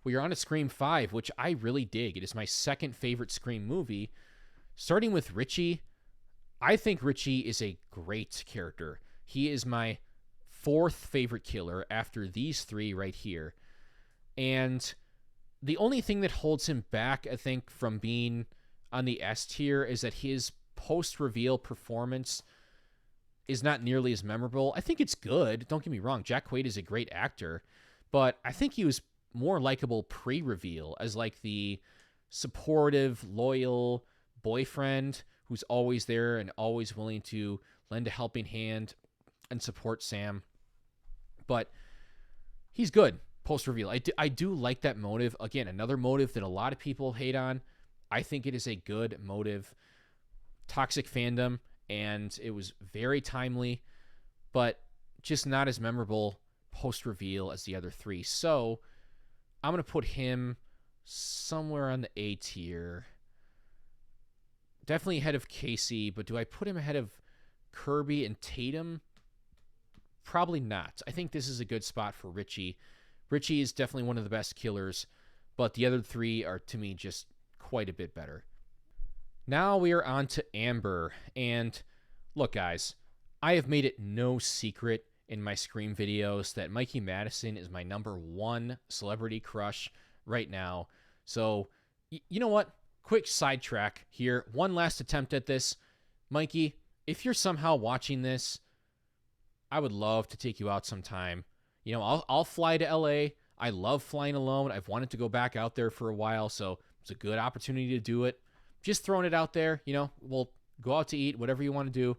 we are on to Scream 5, which I really dig. It is my second favorite Scream movie. Starting with Richie, I think Richie is a great character. He is my fourth favorite killer after these three right here. And the only thing that holds him back, I think, from being on the S tier is that his post-reveal performance is not nearly as memorable. I think it's good. Don't get me wrong. Jack Quaid is a great actor. But I think he was more likable pre-reveal as like the supportive, loyal boyfriend who's always there and always willing to lend a helping hand and support Sam. But he's good post-reveal. I do like that motive. Again, another motive that a lot of people hate on. I think it is a good motive. Toxic fandom, and it was very timely, but just not as memorable post-reveal as the other three. So I'm going to put him somewhere on the A tier. Definitely ahead of Casey, but do I put him ahead of Kirby and Tatum? Probably not. I think this is a good spot for Richie. Richie is definitely one of the best killers, but the other three are, to me, just quite a bit better. Now we are on to Amber. And look, guys, I have made it no secret in my Scream videos that Mikey Madison is my #1 celebrity crush right now. So, you know what? Quick sidetrack here. One last attempt at this. Mikey, if you're somehow watching this, I would love to take you out sometime. You know, I'll fly to LA. I love flying alone. I've wanted to go back out there for a while, so it's a good opportunity to do it. Just throwing it out there, you know, we'll go out to eat, whatever you want to do.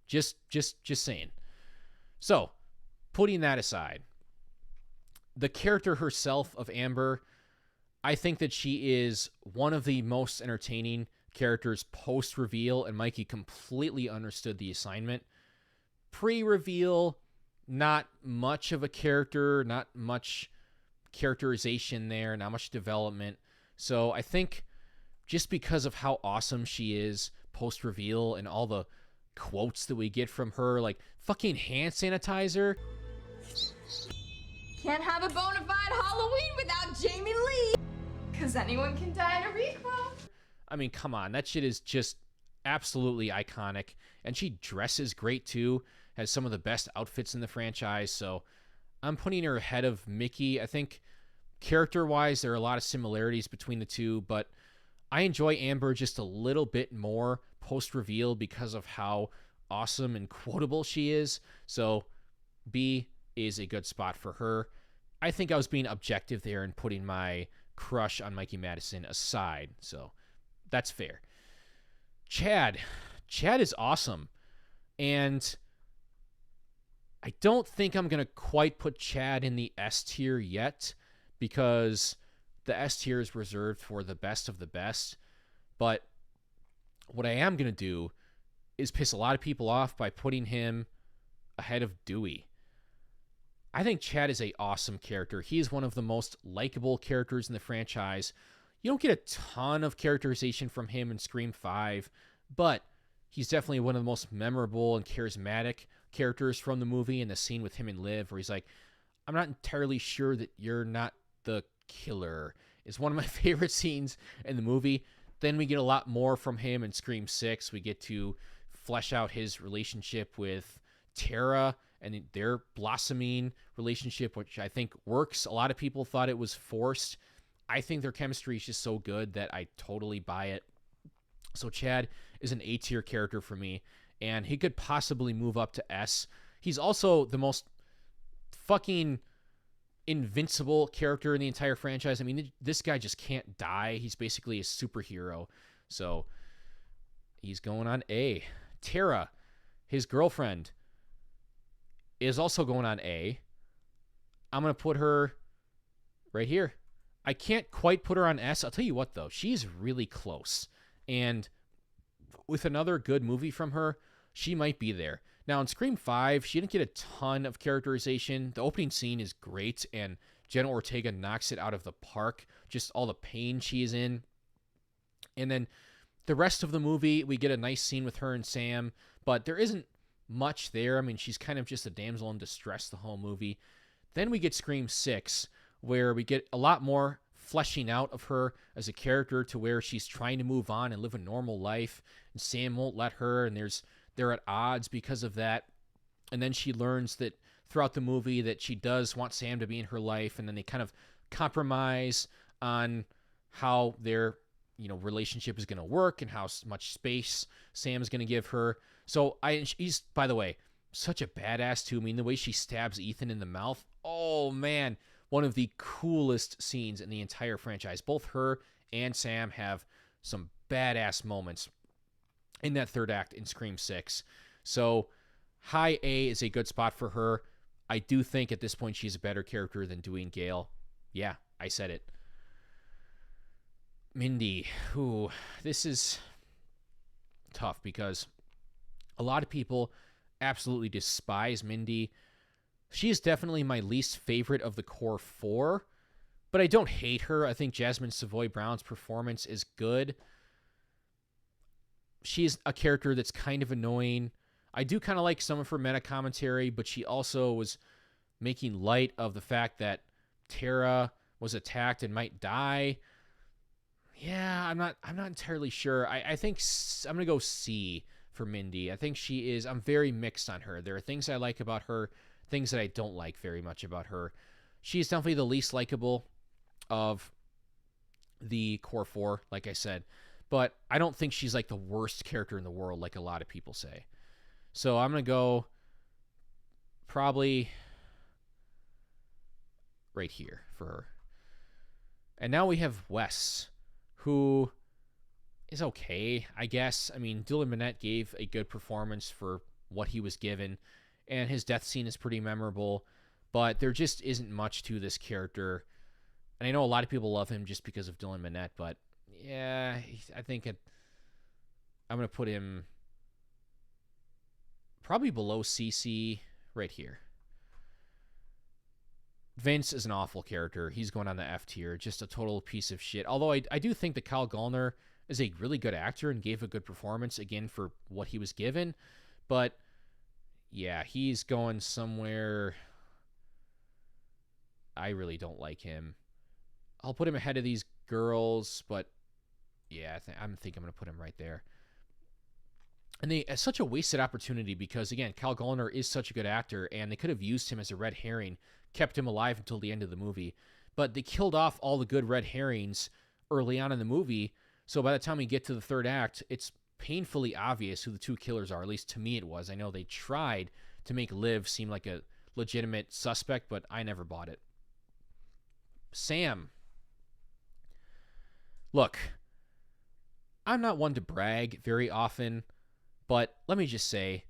Just saying. So, putting that aside, the character herself of Amber, I think that she is one of the most entertaining characters post-reveal, and Mikey completely understood the assignment. Pre-reveal, not much of a character, not much characterization there, not much development. So I think just because of how awesome she is post-reveal and all the quotes that we get from her, like fucking hand sanitizer. Can't have a bona fide Halloween without Jamie Lee. Because anyone can die in a requel. I mean, come on. That shit is just absolutely iconic. And she dresses great too. Has some of the best outfits in the franchise. So I'm putting her ahead of Mickey. I think character-wise, there are a lot of similarities between the two. But I enjoy Amber just a little bit more post-reveal because of how awesome and quotable she is. So B is a good spot for her. I think I was being objective there and putting my crush on Mikey Madison aside. So that's fair. Chad is awesome. And I don't think I'm going to quite put Chad in the S tier yet because the S tier is reserved for the best of the best. But what I am going to do is piss a lot of people off by putting him ahead of Dewey. I think Chad is an awesome character. He's one of the most likable characters in the franchise. You don't get a ton of characterization from him in Scream 5, but he's definitely one of the most memorable and charismatic characters from the movie. And the scene with him and Liv where he's like, I'm not entirely sure that you're not the killer, is one of my favorite scenes in the movie. Then we get a lot more from him in Scream 6. We get to flesh out his relationship with Tara and their blossoming relationship, which I think works. A lot of people thought it was forced. I think their chemistry is just so good that I totally buy it. So Chad is an A tier character for me, and he could possibly move up to S. He's also the most fucking invincible character in the entire franchise. I mean, this guy just can't die. He's basically a superhero. So he's going on A. Tara, his girlfriend, is also going on A. I'm going to put her right here. I can't quite put her on S. I'll tell you what, though. She's really close. And with another good movie from her, she might be there. Now, in Scream 5, she didn't get a ton of characterization. The opening scene is great, and Jenna Ortega knocks it out of the park. Just all the pain she's in. And then the rest of the movie, we get a nice scene with her and Sam, but there isn't much there. I mean, she's kind of just a damsel in distress the whole movie. Then we get Scream 6, where we get a lot more fleshing out of her as a character to where she's trying to move on and live a normal life, and Sam won't let her, and they're at odds because of that. And then she learns that throughout the movie that she does want Sam to be in her life, and then they kind of compromise on how their relationship is going to work and how much space Sam is going to give her. So she's, by the way, such a badass too. I mean, the way she stabs Ethan in the mouth, oh man, one of the coolest scenes in the entire franchise. Both her and Sam have some badass moments in that third act in Scream 6. So high A is a good spot for her. I do think at this point she's a better character than Dewey and Gale. Yeah, I said it. Mindy, ooh, this is tough because a lot of people absolutely despise Mindy. She is definitely my least favorite of the core four, but I don't hate her. I think Jasmine Savoy Brown's performance is good. She's a character that's kind of annoying. I do kind of like some of her meta commentary, but she also was making light of the fact that Tara was attacked and might die. Yeah, I'm not entirely sure. I think I'm going to go C for Mindy. I think she is, I'm very mixed on her. There are things I like about her, things that I don't like very much about her. She's definitely the least likable of the core four, like I said. But I don't think she's like the worst character in the world, like a lot of people say. So I'm going to go probably right here for her. And now we have Wes, who is okay, I guess. I mean, Dylan Minnette gave a good performance for what he was given, and his death scene is pretty memorable, but there just isn't much to this character. And I know a lot of people love him just because of Dylan Minnette, but yeah, I think I'm going to put him probably below Cece right here. Vince is an awful character. He's going on the F tier, just a total piece of shit. Although I do think that Kyle Gallner is a really good actor and gave a good performance, again, for what he was given. But, yeah, he's going somewhere. I really don't like him. I'll put him ahead of these girls, but, yeah, I think I'm going to put him right there. And it's such a wasted opportunity because, again, Kyle Gallner is such a good actor, and they could have used him as a red herring, kept him alive until the end of the movie. But they killed off all the good red herrings early on in the movie, so by the time we get to the third act, it's painfully obvious who the two killers are. At least to me it was. I know they tried to make Liv seem like a legitimate suspect, but I never bought it. Sam. Look, I'm not one to brag very often, but let me just say,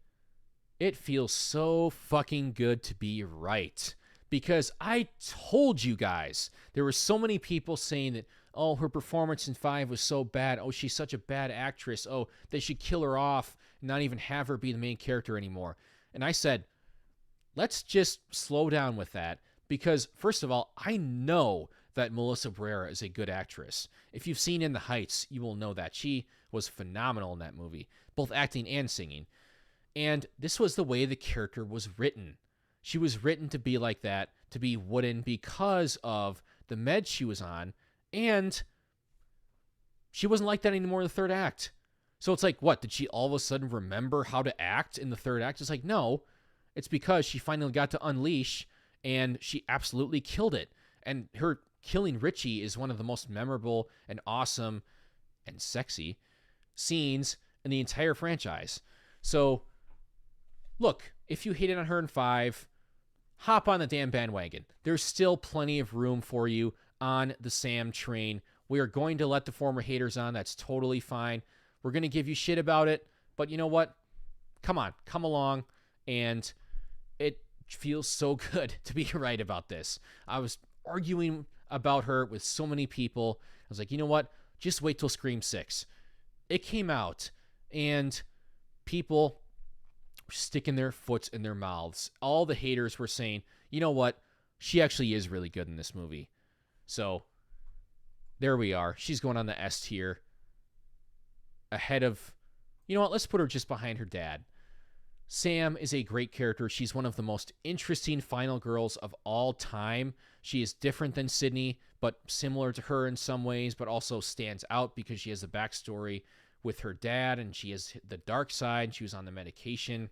it feels so fucking good to be right. Because I told you guys, there were so many people saying that, oh, her performance in 5 was so bad. Oh, she's such a bad actress. Oh, they should kill her off and not even have her be the main character anymore. And I said, let's just slow down with that. Because, first of all, I know that Melissa Barrera is a good actress. If you've seen In the Heights, you will know that. She was phenomenal in that movie, both acting and singing. And this was the way the character was written. She was written to be like that, to be wooden because of the meds she was on, and she wasn't like that anymore in the third act. So it's like, what, did she all of a sudden remember how to act in the third act? It's like, no, it's because she finally got to unleash, and she absolutely killed it. And her killing Richie is one of the most memorable and awesome and sexy scenes in the entire franchise. So, look, if you hated on her in 5, hop on the damn bandwagon. There's still plenty of room for you on the Sam train. We are going to let the former haters on. That's totally fine. We're going to give you shit about it. But you know what? Come on. Come along. And it feels so good to be right about this. I was arguing about her with so many people. I was like, you know what? Just wait till Scream 6. It came out, and people sticking their foot in their mouths. All the haters were saying, you know what? She actually is really good in this movie. So there we are. She's going on the S tier. Ahead of, you know what? Let's put her just behind her dad. Sam is a great character. She's one of the most interesting final girls of all time. She is different than Sydney, but similar to her in some ways, but also stands out because she has a backstory with her dad, and she has the dark side. She was on the medication.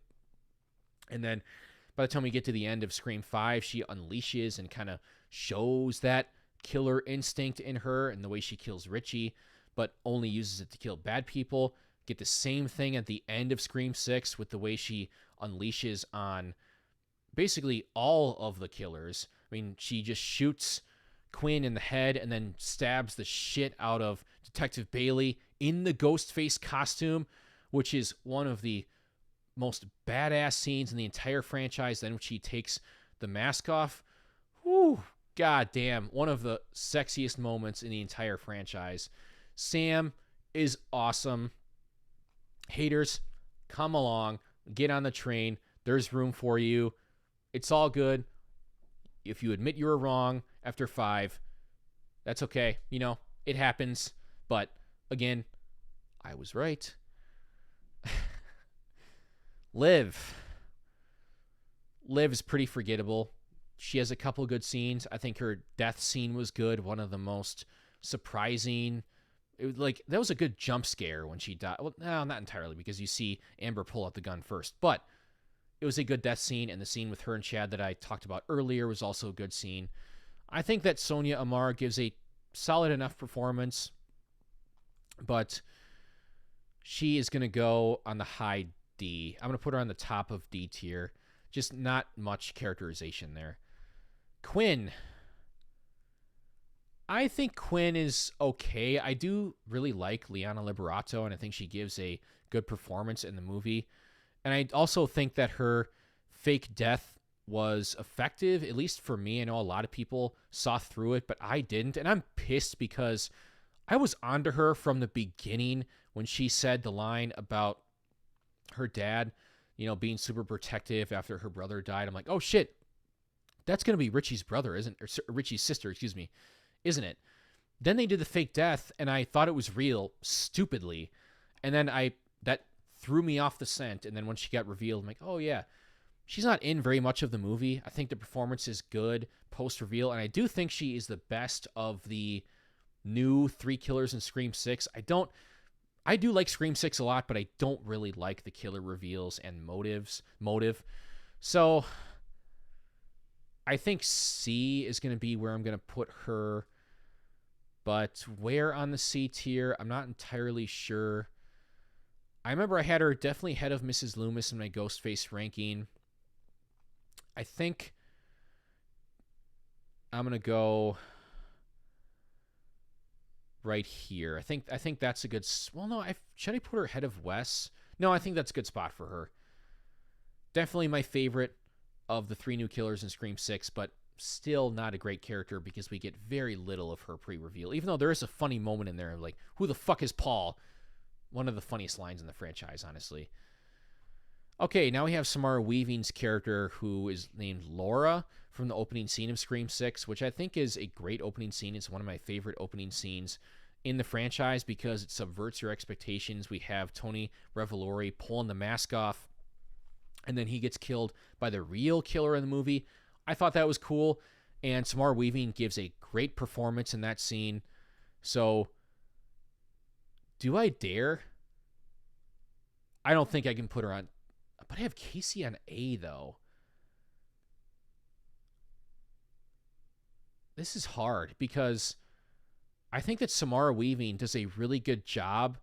And then by the time we get to the end of Scream 5, she unleashes and kind of shows that killer instinct in her and the way she kills Richie, but only uses it to kill bad people. Get the same thing at the end of Scream 6 with the way she unleashes on basically all of the killers. I mean, she just shoots Quinn in the head and then stabs the shit out of Detective Bailey in the Ghostface costume, which is one of the most badass scenes in the entire franchise. Then when she takes the mask off, whew, goddamn, one of the sexiest moments in the entire franchise. Sam is awesome. Haters, come along, get on the train. There's room for you. It's all good. If you admit you were wrong after 5, that's okay. You know, it happens. But again, I was right. Liv is pretty forgettable. She has a couple good scenes. I think her death scene was good. One of the most surprising It was like, that was a good jump scare when she died. Well, no, not entirely, because you see Amber pull out the gun first, but it was a good death scene, and the scene with her and Chad that I talked about earlier was also a good scene. I think that Sonia Amar gives a solid enough performance, but she is going to go on the high D. I'm going to put her on the top of D tier. Just not much characterization there. Quinn. I think Quinn is okay. I do really like Liana Liberato, and I think she gives a good performance in the movie. And I also think that her fake death was effective, at least for me. I know a lot of people saw through it, but I didn't. And I'm pissed because I was onto her from the beginning when she said the line about her dad, you know, being super protective after her brother died. I'm like, oh shit, that's going to be Richie's brother, Richie's sister, excuse me, isn't it? Then they did the fake death, and I thought it was real, stupidly. And then that threw me off the scent. And then when she got revealed, I'm like, oh yeah, she's not in very much of the movie. I think the performance is good post-reveal, and I do think she is the best of the new three killers in Scream 6. I do like Scream 6 a lot, but I don't really like the killer reveals and motive. So I think C is going to be where I'm going to put her, but where on the C tier, I'm not entirely sure. I remember I had her definitely ahead of Mrs. Loomis in my Ghostface ranking. I think I'm going to go right here. I think that's a good... Well, no, should I put her ahead of Wes? No, I think that's a good spot for her. Definitely my favorite of the three new killers in Scream 6, but still not a great character because we get very little of her pre-reveal, even though there is a funny moment in there, like, who the fuck is Paul? One of the funniest lines in the franchise, honestly. Okay, now we have Samara Weaving's character, who is named Laura, from the opening scene of Scream 6, which I think is a great opening scene. It's one of my favorite opening scenes in the franchise because it subverts your expectations. We have Tony Revolori pulling the mask off, and then he gets killed by the real killer in the movie. I thought that was cool, and Samara Weaving gives a great performance in that scene. So, do I dare? I don't think I can put her on... But I have Casey on A, though. This is hard because I think that Samara Weaving does a really good job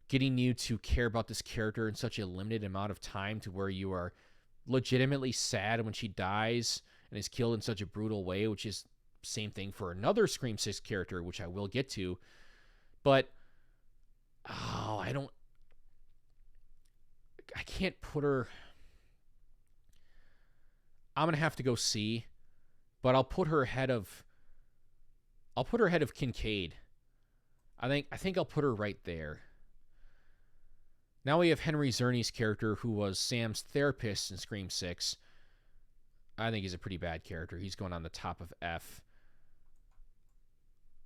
getting you to care about this character in such a limited amount of time to where you are legitimately sad when she dies and is killed in such a brutal way, which is same thing for another Scream 6 character, which I will get to. But, I can't put her... I'm going to have to go C, but I'll put her ahead of Kincaid. I think I'll put her right there. Now we have Henry Czerny's character, who was Sam's therapist in Scream 6. I think he's a pretty bad character. He's going on the top of F.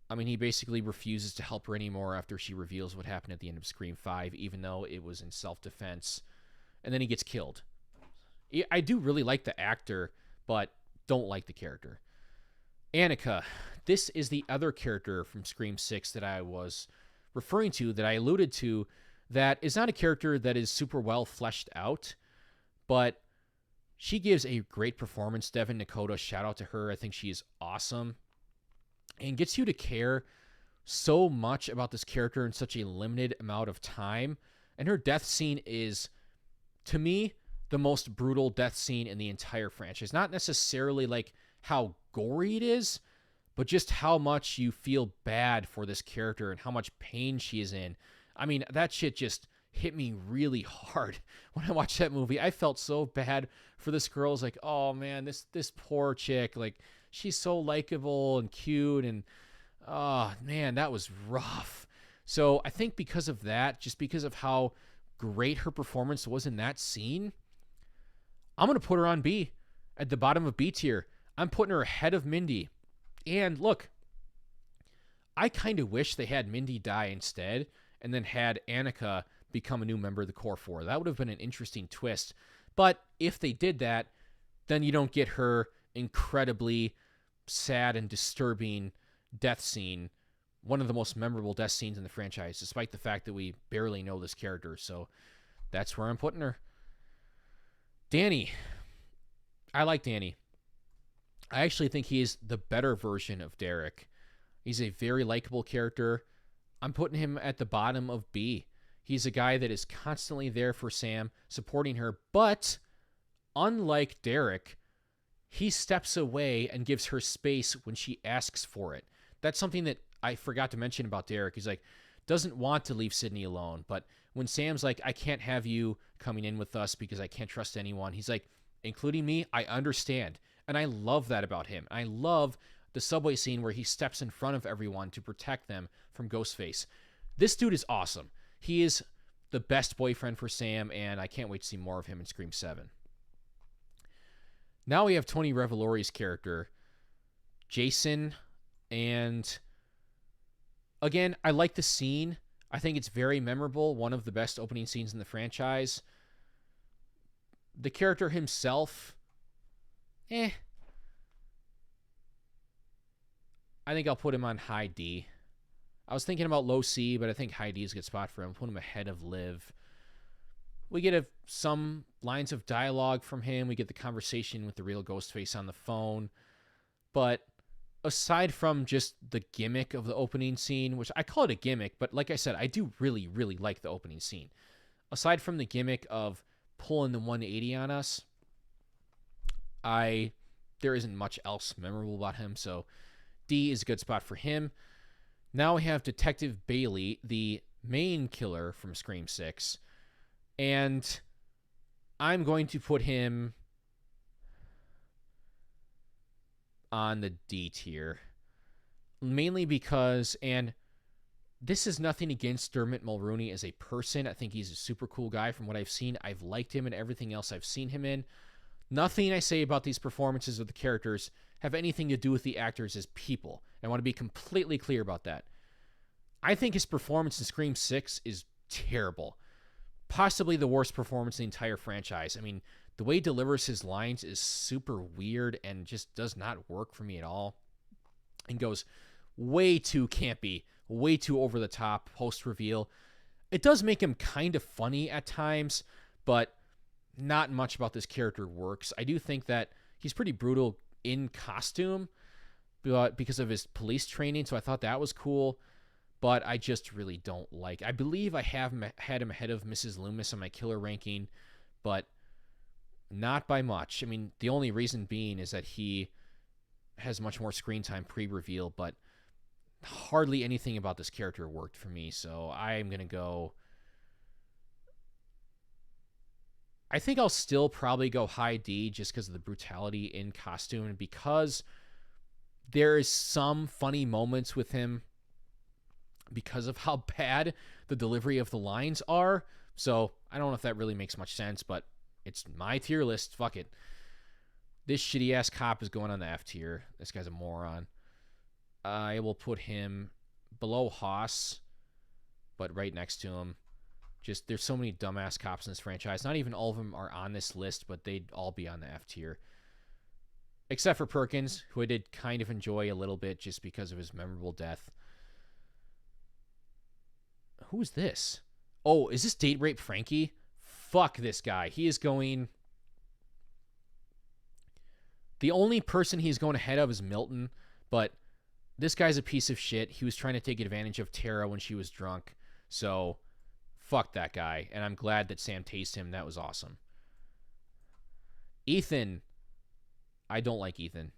I mean, he basically refuses to help her anymore after she reveals what happened at the end of Scream 5, even though it was in self-defense. And then he gets killed. I do really like the actor, but don't like the character. Annika. This is the other character from Scream 6 that I was referring to, that I alluded to, that is not a character that is super well fleshed out, but she gives a great performance. Devin Nakota, shout out to her. I think she is awesome and gets you to care so much about this character in such a limited amount of time. And her death scene is, to me, the most brutal death scene in the entire franchise. Not necessarily like how gory it is, but just how much you feel bad for this character and how much pain she is in. I mean, that shit just hit me really hard when I watched that movie. I felt so bad for this girl. I was like, oh man, this poor chick, like, she's so likable and cute, and oh man, that was rough. So I think because of that, just because of how great her performance was in that scene, I'm going to put her on B, at the bottom of B tier. I'm putting her ahead of Mindy. And look, I kind of wish they had Mindy die instead and then had Annika become a new member of the Core 4. That would have been an interesting twist. But if they did that, then you don't get her incredibly sad and disturbing death scene one of the most memorable death scenes in the franchise, despite the fact that we barely know this character. So that's where I'm putting her. Danny. I like Danny. I actually think he is the better version of Derek. He's a very likable character. I'm putting him at the bottom of B. He's a guy that is constantly there for Sam, supporting her, but unlike Derek, he steps away and gives her space when she asks for it. That's something that I forgot to mention about Derek. He's like, doesn't want to leave Sydney alone, but when Sam's like, I can't have you coming in with us because I can't trust anyone, he's like, including me, I understand. And I love that about him. I love the subway scene where he steps in front of everyone to protect them from Ghostface. This dude is awesome. He is the best boyfriend for Sam, and I can't wait to see more of him in Scream 7. Now we have Tony Revolori's character, Jason, and again, I like the scene. I think it's very memorable, one of the best opening scenes in the franchise. The character himself, I think I'll put him on high D. I was thinking about low C, but I think high D is a good spot for him. Put him ahead of Liv. We get some lines of dialogue from him. We get the conversation with the real Ghostface on the phone. But aside from just the gimmick of the opening scene, which I call it a gimmick, but like I said, I do really, really like the opening scene. Aside from the gimmick of pulling the 180 on us, there isn't much else memorable about him, so D is a good spot for him. Now we have Detective Bailey, the main killer from Scream 6, and I'm going to put him on the D tier, mainly because, and this is nothing against Dermot Mulroney as a person. I think he's a super cool guy from what I've seen. I've liked him in everything else I've seen him in. Nothing I say about these performances of the characters have anything to do with the actors as people. I want to be completely clear about that. I think his performance in Scream 6 is terrible. Possibly the worst performance in the entire franchise. I mean, the way he delivers his lines is super weird and just does not work for me at all. And goes way too campy, way too over the top post-reveal. It does make him kind of funny at times, but not much about this character works. I do think that he's pretty brutal in costume, but because of his police training, so I thought that was cool. But I just really don't like. I believe I have had him ahead of Mrs. Loomis on my killer ranking, but not by much. I mean, the only reason being is that he has much more screen time pre-reveal, but hardly anything about this character worked for me. So I'm going to go... I think I'll still probably go high D just because of the brutality in costume and because there is some funny moments with him because of how bad the delivery of the lines are. So I don't know if that really makes much sense, but it's my tier list. Fuck it. This shitty ass cop is going on the F tier. This guy's a moron. I will put him below Haas, but right next to him. Just, there's so many dumbass cops in this franchise. Not even all of them are on this list, but they'd all be on the F tier. Except for Perkins, who I did kind of enjoy a little bit just because of his memorable death. Who is this? Oh, is this Date Rape Frankie? Fuck this guy. He is going... The only person he's going ahead of is Milton, but this guy's a piece of shit. He was trying to take advantage of Tara when she was drunk. So, fuck that guy. And I'm glad that Sam tased him. That was awesome. Ethan. I don't like Ethan.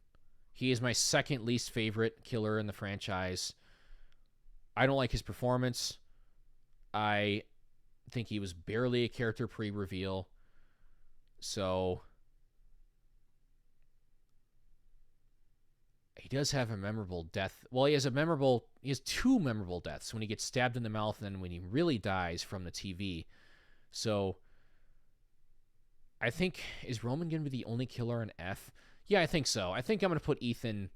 He is my second least favorite killer in the franchise. I don't like his performance. I think he was barely a character pre-reveal. So he does have a memorable death. Well, he has two memorable deaths, when he gets stabbed in the mouth and then when he really dies from the TV. So I think, is Roman going to be the only killer in F? Yeah, I think so. I think I'm going to put Ethan...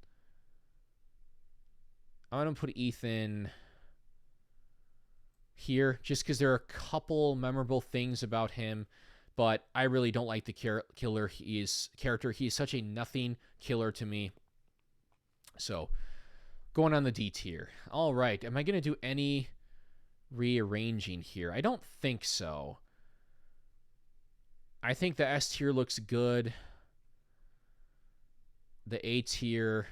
here, just because there are a couple memorable things about him, but I really don't like the character. He is such a nothing killer to me. So, going on the D tier. All right. Am I going to do any rearranging here? I don't think so. I think the S tier looks good. The A tier.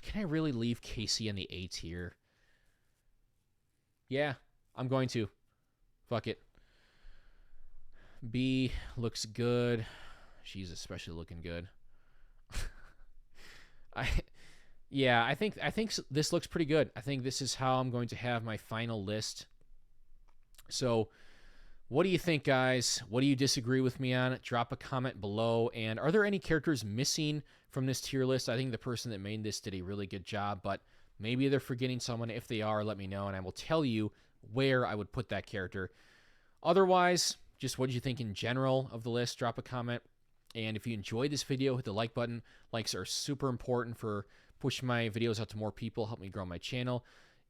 Can I really leave Casey in the A tier? Yeah, I'm going to. Fuck it. B looks good. She's especially looking good. I think this looks pretty good. I think this is how I'm going to have my final list. So, what do you think, guys? What do you disagree with me on? Drop a comment below. And are there any characters missing from this tier list? I think the person that made this did a really good job, but maybe they're forgetting someone. If they are, let me know, and I will tell you where I would put that character. Otherwise, just what did you think in general of the list? Drop a comment. And if you enjoyed this video, hit the like button. Likes are super important for pushing my videos out to more people, help me grow my channel.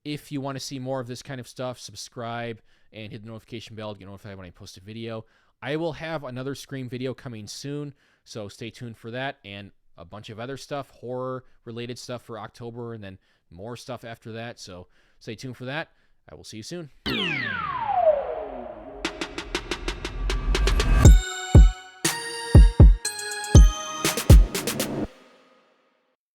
If you want to see more of this kind of stuff, subscribe and hit the notification bell to get notified when I post a video. I will have another Scream video coming soon, so stay tuned for that, and a bunch of other stuff, horror-related stuff for October, and then more stuff after that, so stay tuned for that. I will see you soon.